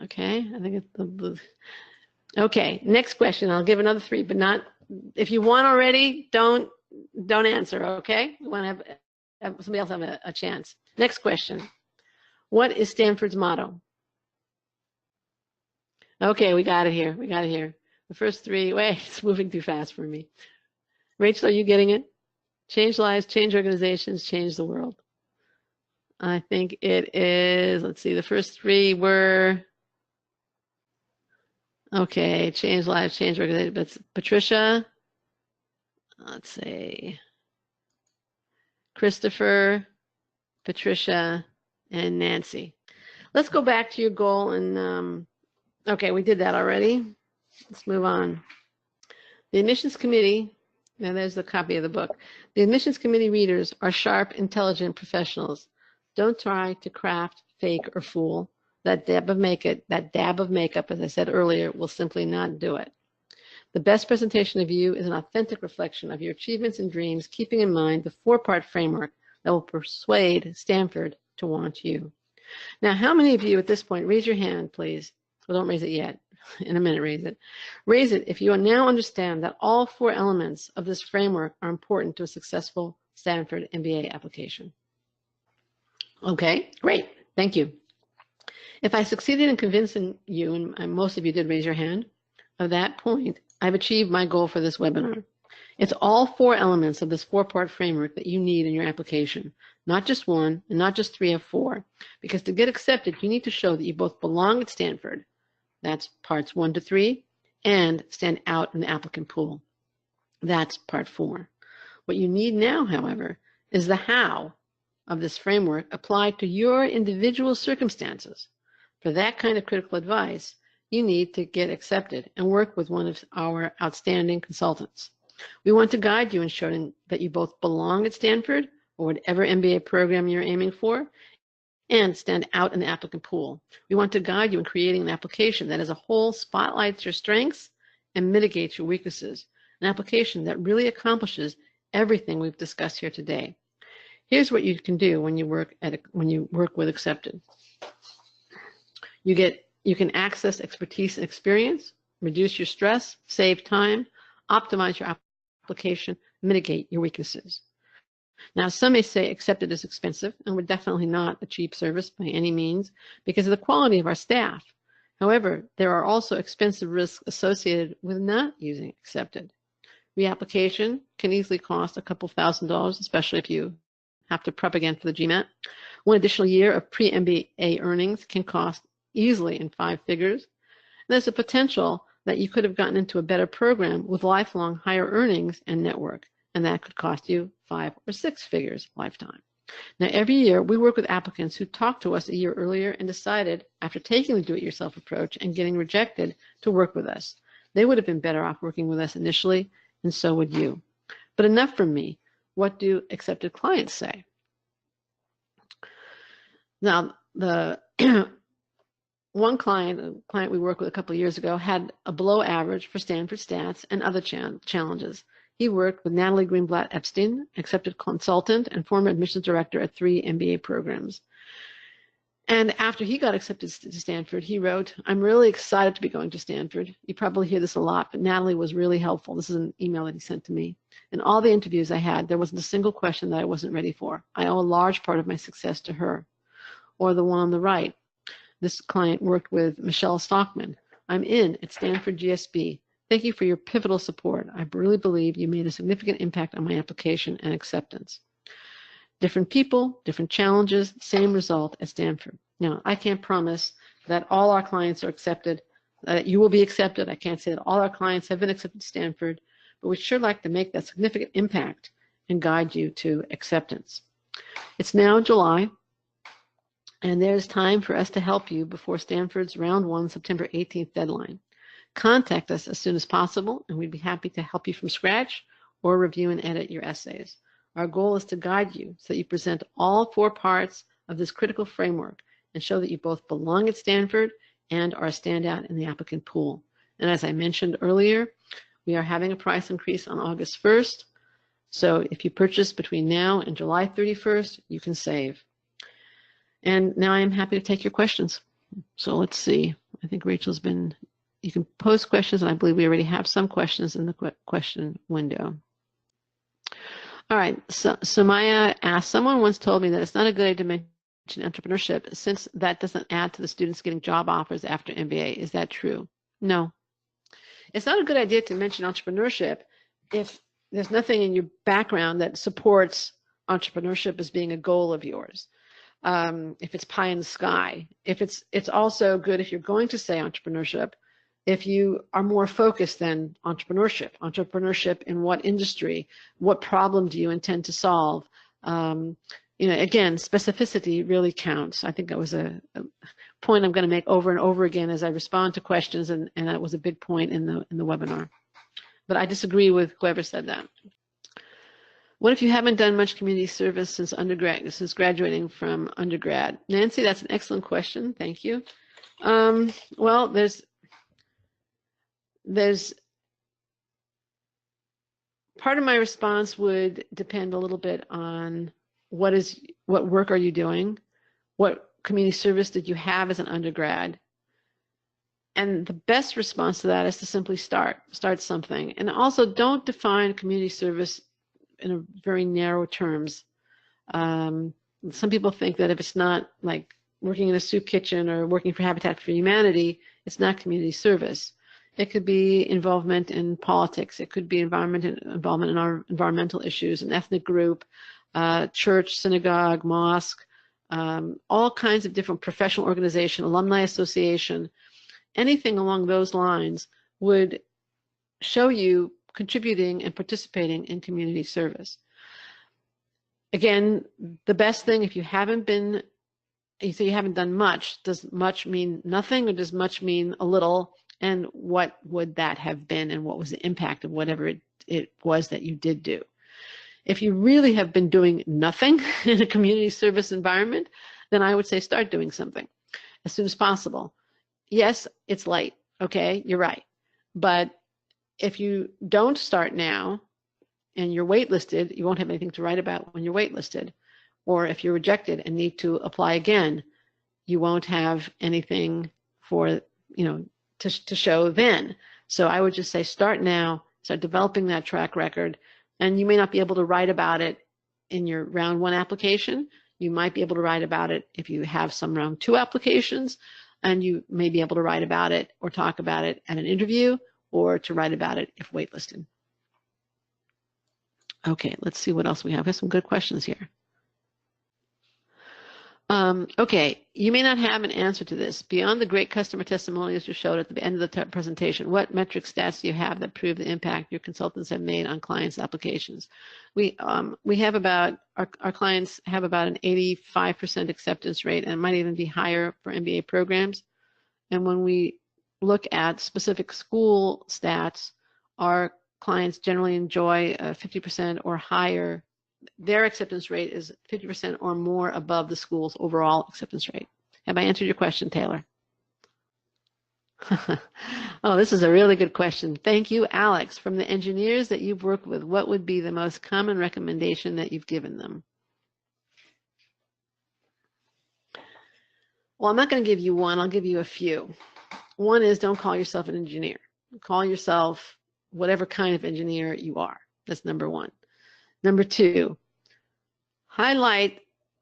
Okay, I think it's the okay, next question. I'll give another 3, but not if you won already, don't answer, okay? We want to have somebody else have a chance. Next question. What is Stanford's motto? Okay, we got it here. The first 3, wait, it's moving too fast for me. Rachel, are you getting it? Change lives, change organizations, change the world. I think it is, let's see, the first 3 were, okay, change lives, change organizations. But Patricia, let's see, Christopher, Patricia, and Nancy. Let's go back to your goal and, okay, we did that already. Let's move on. The admissions committee, now there's the copy of the book. The admissions committee readers are sharp, intelligent professionals. Don't try to craft, fake, or fool. That dab of makeup, as I said earlier, will simply not do it. The best presentation of you is an authentic reflection of your achievements and dreams, keeping in mind the 4-part framework that will persuade Stanford to want you. Now, how many of you at this point, raise your hand, please. Well, don't raise it yet. In a minute, raise it. Raise it if you now understand that all 4 elements of this framework are important to a successful Stanford MBA application. Okay, great. Thank you. If I succeeded in convincing you, and most of you did raise your hand, of that point, I've achieved my goal for this webinar. It's all 4 elements of this 4-part framework that you need in your application, not just 1 and not just 3 of 4, because to get accepted, you need to show that you both belong at Stanford, that's parts 1 to 3, and stand out in the applicant pool. That's part 4. What you need now, however, is the how of this framework applied to your individual circumstances. For that kind of critical advice, you need to get accepted and work with one of our outstanding consultants. We want to guide you in showing that you both belong at Stanford or whatever MBA program you're aiming for, and stand out in the applicant pool. We want to guide you in creating an application that as a whole spotlights your strengths and mitigates your weaknesses, an application that really accomplishes everything we've discussed here today. Here's what you can do when you work with Accepted. You can access expertise and experience, reduce your stress, save time, optimize your application, mitigate your weaknesses. Now, some may say Accepted is expensive, and we're definitely not a cheap service by any means because of the quality of our staff. However, there are also expensive risks associated with not using Accepted. Reapplication can easily cost a couple $1,000s, especially if you have to prep again for the GMAT. 1 additional year of pre-MBA earnings can cost easily in 5 figures. And there's a potential that you could have gotten into a better program with lifelong higher earnings and network, and that could cost you 5 or 6 figures lifetime. Now, every year we work with applicants who talked to us a year earlier and decided, after taking the do-it-yourself approach and getting rejected, to work with us. They would have been better off working with us initially, and so would you. But enough from me. What do accepted clients say? Now, the one client, a client we worked with a couple of years ago, had a below average for Stanford stats and other challenges. He worked with Natalie Greenblatt Epstein, accepted consultant and former admissions director at 3 MBA programs. And after he got accepted to Stanford, he wrote, "I'm really excited to be going to Stanford. You probably hear this a lot, but Natalie was really helpful." This is an email that he sent to me. In all the interviews I had, there wasn't a single question that I wasn't ready for. I owe a large part of my success to her. Or the one on the right. This client worked with Michelle Stockman. "I'm in at Stanford GSB. Thank you for your pivotal support. I really believe you made a significant impact on my application and acceptance." Different people, different challenges, same result at Stanford. Now, I can't promise that all our clients are accepted, that you will be accepted. I can't say that all our clients have been accepted to Stanford, but we'd sure like to make that significant impact and guide you to acceptance. It's now July, and there's time for us to help you before Stanford's round 1, September 18th deadline. Contact us as soon as possible, and we'd be happy to help you from scratch or review and edit your essays. Our goal is to guide you so that you present all 4 parts of this critical framework and show that you both belong at Stanford and are a standout in the applicant pool. And as I mentioned earlier, we are having a price increase on August 1st. So if you purchase between now and July 31st, you can save. And now I am happy to take your questions. So let's see. I think Rachel's been, you can post questions, and I believe we already have some questions in the question window. All right, so Maya asked, "Someone once told me that it's not a good idea to mention entrepreneurship since that doesn't add to the students getting job offers after MBA. Is that true?" No. It's not a good idea to mention entrepreneurship if there's nothing in your background that supports entrepreneurship as being a goal of yours. If it's pie in the sky. It's also good if you're going to say entrepreneurship, if you are more focused than entrepreneurship. Entrepreneurship in what industry? What problem do you intend to solve? Again, specificity really counts. I think that was a point I'm going to make over and over again as I respond to questions, and that was a big point in the webinar. But I disagree with whoever said that. What if you haven't done much community service since graduating from undergrad? Nancy, that's an excellent question. Thank you. Well, there's Part of my response would depend a little bit on what work are you doing, what community service did you have as an undergrad, and the best response to that is to simply start something. And also, don't define community service in a very narrow terms. Some people think that if it's not like working in a soup kitchen or working for Habitat for Humanity, it's not community service. It could be involvement in politics. It could be involvement in our environmental issues, an ethnic group, church, synagogue, mosque, all kinds of different professional organization, alumni association. Anything along those lines would show you contributing and participating in community service. Again, the best thing, if you haven't been, you say you haven't done much, does much mean nothing or does much mean a little? And what would that have been, and what was the impact of whatever it was that you did do? If you really have been doing nothing in a community service environment, then I would say start doing something as soon as possible. Yes, it's late, okay, you're right. But if you don't start now and you're waitlisted, you won't have anything to write about when you're waitlisted. Or if you're rejected and need to apply again, you won't have anything for, to show then. So I would just say start now, start developing that track record. And you may not be able to write about it in your round 1 application. You might be able to write about it if you have some round 2 applications, and you may be able to write about it or talk about it at an interview, or to write about it if waitlisted. Okay, let's see what else we have. We have some good questions here. Okay, you may not have an answer to this. Beyond the great customer testimonials you showed at the end of the presentation, what metric stats do you have that prove the impact your consultants have made on clients' applications? We have about, our clients have about an 85% acceptance rate, and it might even be higher for MBA programs. And when we look at specific school stats, our clients generally enjoy 50% or higher. Their acceptance rate is 50% or more above the school's overall acceptance rate. Have I answered your question, Taylor? Oh, this is a really good question. Thank you, Alex. From the engineers that you've worked with, what would be the most common recommendation that you've given them? Well, I'm not going to give you one. I'll give you a few. One is don't call yourself an engineer. Call yourself whatever kind of engineer you are. That's number one. Number two, highlight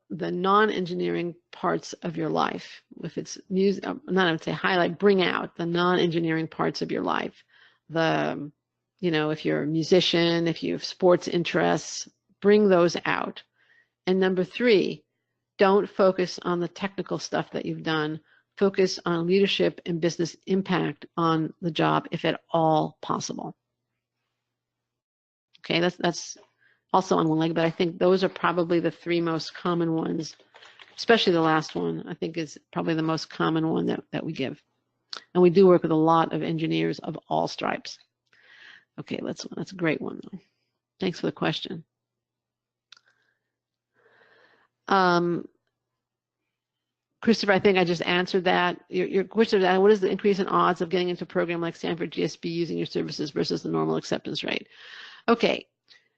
the non-engineering parts of your life. If it's music, not I would say highlight, bring out the non-engineering parts of your life. If you're a musician, if you have sports interests, bring those out. And number three, don't focus on the technical stuff that you've done. Focus on leadership and business impact on the job, if at all possible. Okay, that's also on one leg, but I think those are probably the three most common ones, especially the last one, I think is probably the most common one that we give. And we do work with a lot of engineers of all stripes. Okay, that's a great one, though. Thanks for the question. Christopher, I think I just answered that. Your question is, what is the increase in odds of getting into a program like Stanford GSB using your services versus the normal acceptance rate? Okay,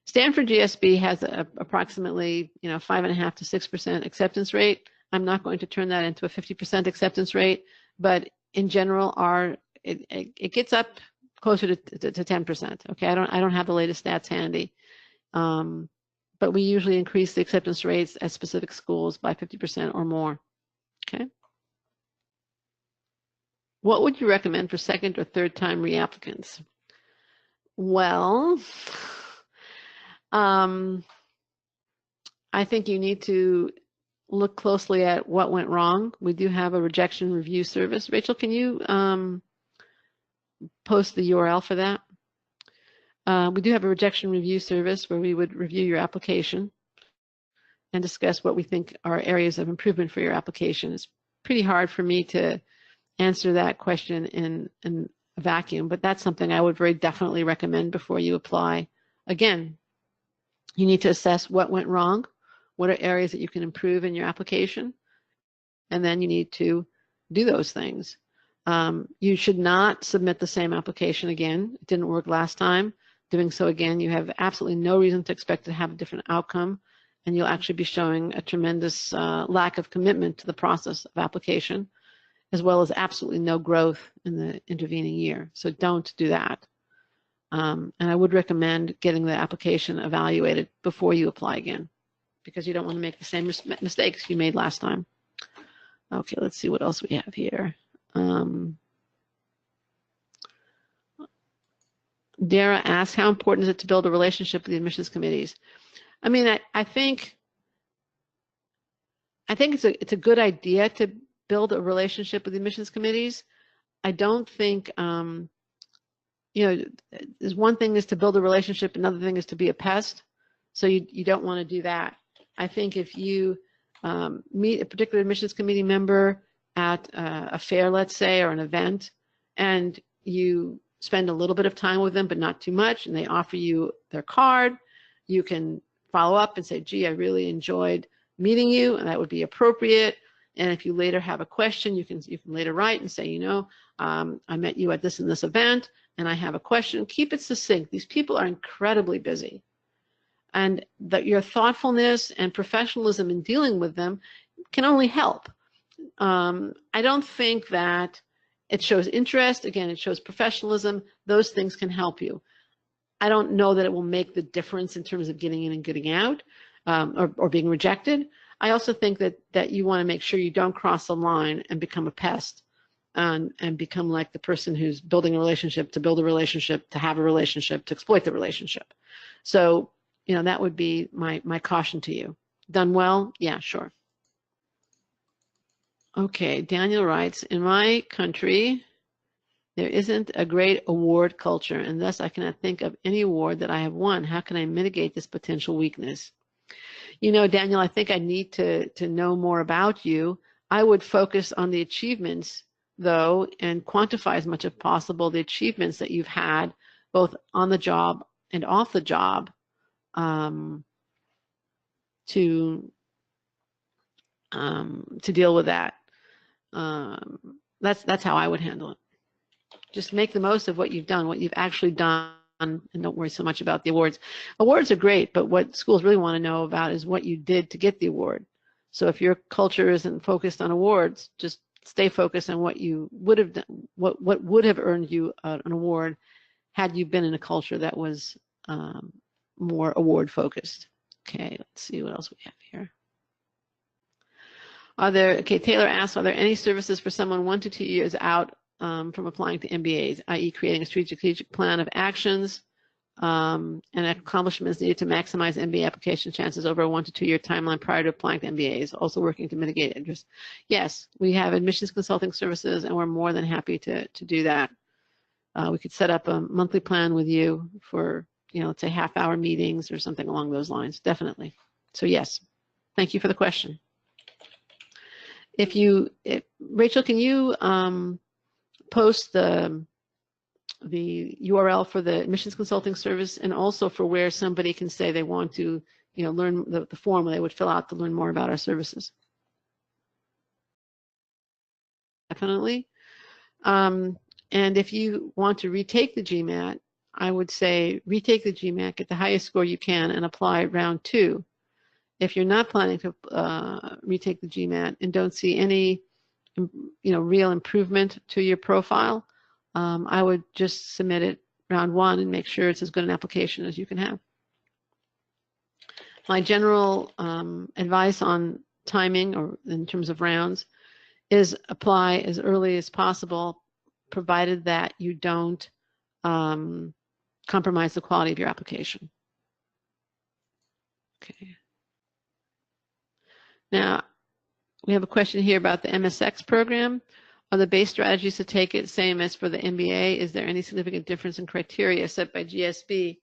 Stanford GSB has approximately 5.5 to 6% acceptance rate. I'm not going to turn that into a 50% acceptance rate, but in general, it gets up closer to 10%. Okay, I don't have the latest stats handy, but we usually increase the acceptance rates at specific schools by 50% or more. Okay. What would you recommend for second or third time reapplicants? Well, I think you need to look closely at what went wrong. We do have a rejection review service. Rachel, can you post the URL for that? We do have a rejection review service where we would review your application and discuss what we think are areas of improvement for your application. It's pretty hard for me to answer that question in a vacuum, but that's something I would very definitely recommend before you apply. Again, you need to assess what went wrong, what are areas that you can improve in your application, and then you need to do those things. You should not submit the same application again. It didn't work last time. doing so again, you have absolutely no reason to expect to have a different outcome, and you'll actually be showing a tremendous lack of commitment to the process of application, as well as absolutely no growth in the intervening year. So don't do that. And I would recommend getting the application evaluated before you apply again, because you don't want to make the same mistakes you made last time. Okay, let's see what else we have here. Dara asks, how important is it to build a relationship with the admissions committees? I mean, I think it's a good idea to build a relationship with the admissions committees. I don't think, there's one thing is to build a relationship, another thing is to be a pest. So you don't want to do that. I think if you meet a particular admissions committee member at a fair, let's say, or an event, and you spend a little bit of time with them, but not too much, and they offer you their card, you can follow up and say, gee, I really enjoyed meeting you, and that would be appropriate. And if you later have a question, you can later write and say, I met you at this and this event, and I have a question. Keep it succinct. These people are incredibly busy. And your thoughtfulness and professionalism in dealing with them can only help. I don't think that it shows interest. Again, it shows professionalism. Those things can help you. I don't know that it will make the difference in terms of getting in and getting out, or being rejected. I also think that you want to make sure you don't cross the line and become a pest, and become like the person who's building a relationship to build a relationship, to have a relationship, to exploit the relationship. So, that would be my caution to you. Done well? Yeah, sure. Okay, Daniel writes, in my country, there isn't a great award culture, and thus I cannot think of any award that I have won. How can I mitigate this potential weakness? Daniel, I think I need to know more about you. I would focus on the achievements, though, and quantify as much as possible the achievements that you've had, both on the job and off the job, to deal with that. That's how I would handle it. Just make the most of what you've done, what you've actually done, and don't worry so much about the awards. Awards are great, but what schools really want to know about is what you did to get the award. So if your culture isn't focused on awards, just stay focused on what you would have done, what would have earned you an award had you been in a culture that was more award focused. Okay, let's see what else we have here. Taylor asks, are there any services for someone 1 to 2 years out from applying to MBAs, i.e. creating a strategic plan of actions and accomplishments needed to maximize MBA application chances over a 1 to 2 year timeline prior to applying to MBAs, also working to mitigate interest? Yes, we have admissions consulting services, and we're more than happy to do that. We could set up a monthly plan with you for, let's say half-hour meetings or something along those lines, definitely. So yes, thank you for the question. Rachel, can you post the URL for the admissions consulting service, and also for where somebody can say they want to, learn the form they would fill out to learn more about our services? Definitely. And if you want to retake the GMAT, I would say retake the GMAT, get the highest score you can, and apply round 2. If you're not planning to retake the GMAT and don't see any, real improvement to your profile, I would just submit it round 1 and make sure it's as good an application as you can have. My general advice on timing, or in terms of rounds, is apply as early as possible, provided that you don't compromise the quality of your application. Okay. Now, we have a question here about the MSX program. Are the base strategies to take it same as for the MBA? Is there any significant difference in criteria set by GSB?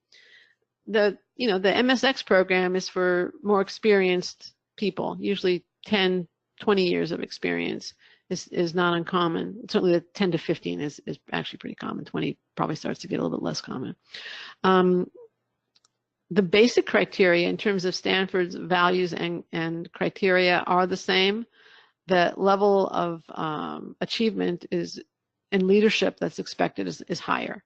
The MSX program is for more experienced people, usually 10, 20 years of experience is not uncommon. Certainly the 10 to 15 is actually pretty common. 20 probably starts to get a little bit less common. The basic criteria in terms of Stanford's values and criteria are the same. The level of achievement and leadership that's expected is higher.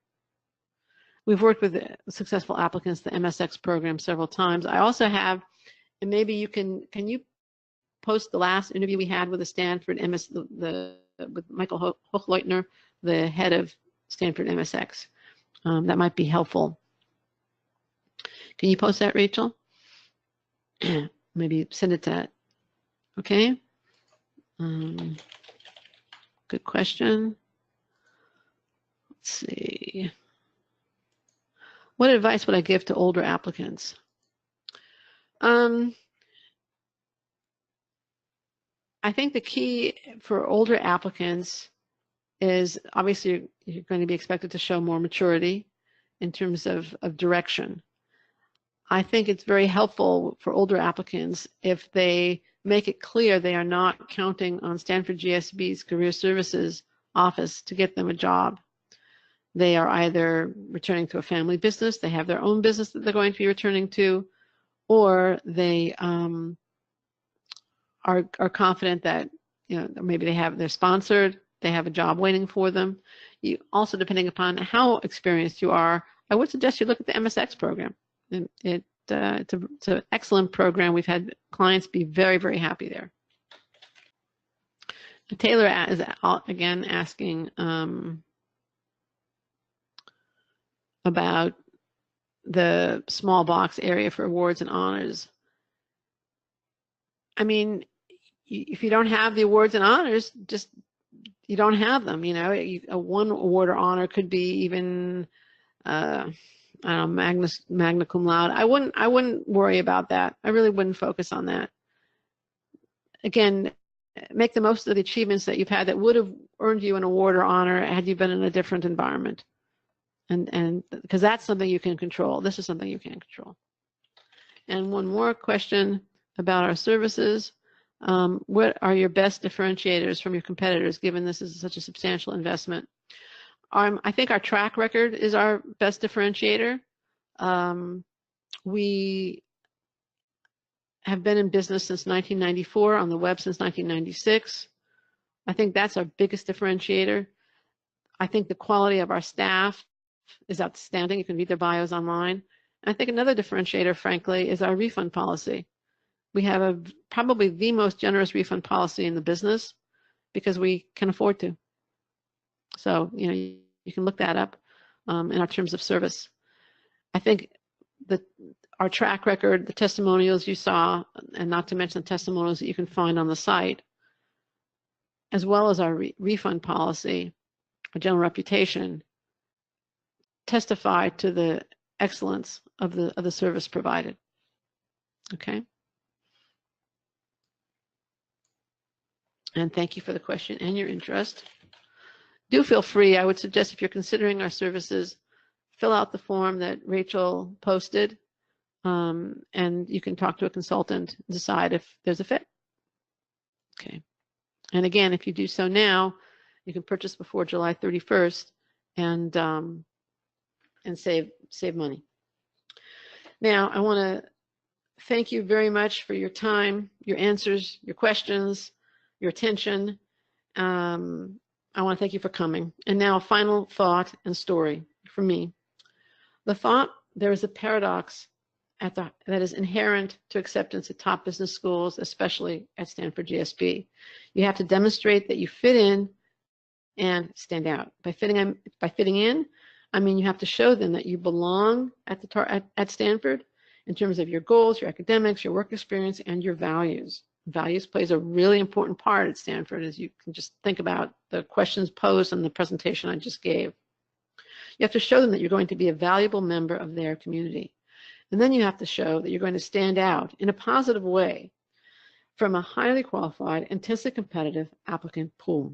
we've worked with successful applicants, the MSX program, several times. I also have, and maybe you can you post the last interview we had with the Stanford with Michael Hochleitner, the head of Stanford MSX. That might be helpful. Can you post that, Rachel? Maybe send it to that. Okay. Good question. Let's see. What advice would I give to older applicants? I think the key for older applicants is obviously you're going to be expected to show more maturity in terms of direction. I think it's very helpful for older applicants if they make it clear they are not counting on Stanford GSB's Career Services office to get them a job. They are either returning to a family business, they have their own business that they're going to be returning to, or they are confident that, you know, maybe they're sponsored, they have a job waiting for them. You also, depending upon how experienced you are, I would suggest you look at the MSX program. It's an excellent program. We've had clients be very, very happy there. Taylor is again asking about the small box area for awards and honors. I mean, if you don't have the awards and honors, just you don't have them. You know, a one award or honor could be even I don't know, magna cum laude. I wouldn't worry about that. I really wouldn't focus on that. Again, make the most of the achievements that you've had that would have earned you an award or honor had you been in a different environment. And because that's something you can control. This is something you can't control. And one more question about our services. What are your best differentiators from your competitors, given this is such a substantial investment? I think our track record is our best differentiator. We have been in business since 1994, on the web since 1996. I think that's our biggest differentiator. I think the quality of our staff is outstanding. You can read their bios online. And I think another differentiator, frankly, is our refund policy. We have probably the most generous refund policy in the business because we can afford to. So, you know, you can look that up in our terms of service. I think that our track record, the testimonials you saw, and not to mention the testimonials that you can find on the site, as well as our refund policy, our general reputation, testify to the excellence of the service provided. Okay. And thank you for the question and your interest. Do feel free. I would suggest if you're considering our services, fill out the form that Rachel posted, and you can talk to a consultant and decide if there's a fit. Okay. And again, if you do so now, you can purchase before July 31st and save money. Now, I want to thank you very much for your time, your answers, your questions, your attention. I want to thank you for coming. And now, a final thought and story from me. The thought: there is a paradox that is inherent to acceptance at top business schools, especially at Stanford GSB. You have to demonstrate that you fit in and stand out. By fitting in, I mean you have to show them that you belong at Stanford in terms of your goals, your academics, your work experience, and your values. Values plays a really important part at Stanford, as you can just think about the questions posed in the presentation I just gave. You have to show them that you're going to be a valuable member of their community. And then you have to show that you're going to stand out in a positive way from a highly qualified, intensely competitive applicant pool.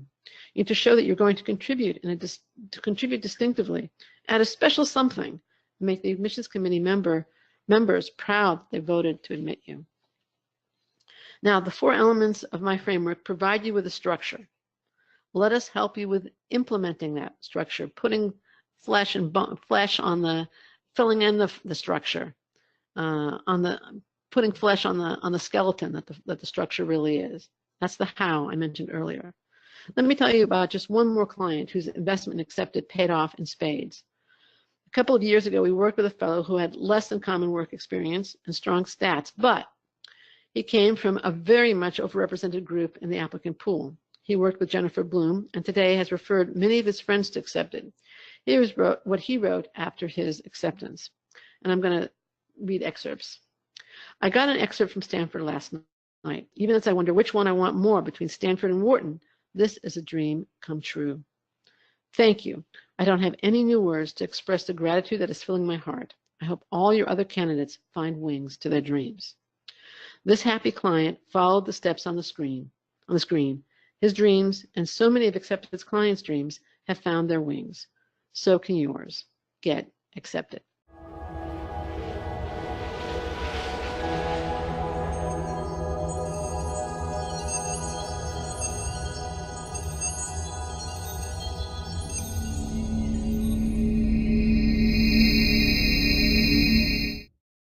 You have to show that you're going to contribute contribute distinctively, add a special something, make the admissions committee members proud they voted to admit you. Now, the 4 elements of my framework provide you with a structure. Let us help you with implementing that structure, putting flesh on the, filling in the structure, putting flesh on the skeleton that the structure really is. That's the how I mentioned earlier. Let me tell you about just one more client whose investment accepted paid off in spades. couple of years ago, we worked with a fellow who had less than common work experience and strong stats, but he came from a very much overrepresented group in the applicant pool. He worked with Jennifer Bloom and today has referred many of his friends to Accepted. Here's what he wrote after his acceptance. And I'm going to read excerpts. I got an excerpt from Stanford last night. Even as I wonder which one I want more between Stanford and Wharton, this is a dream come true. Thank you. I don't have any new words to express the gratitude that is filling my heart. I hope all your other candidates find wings to their dreams. This happy client followed the steps on the screen. His dreams, and so many of Accepted's clients' dreams, have found their wings. So can yours. Get accepted.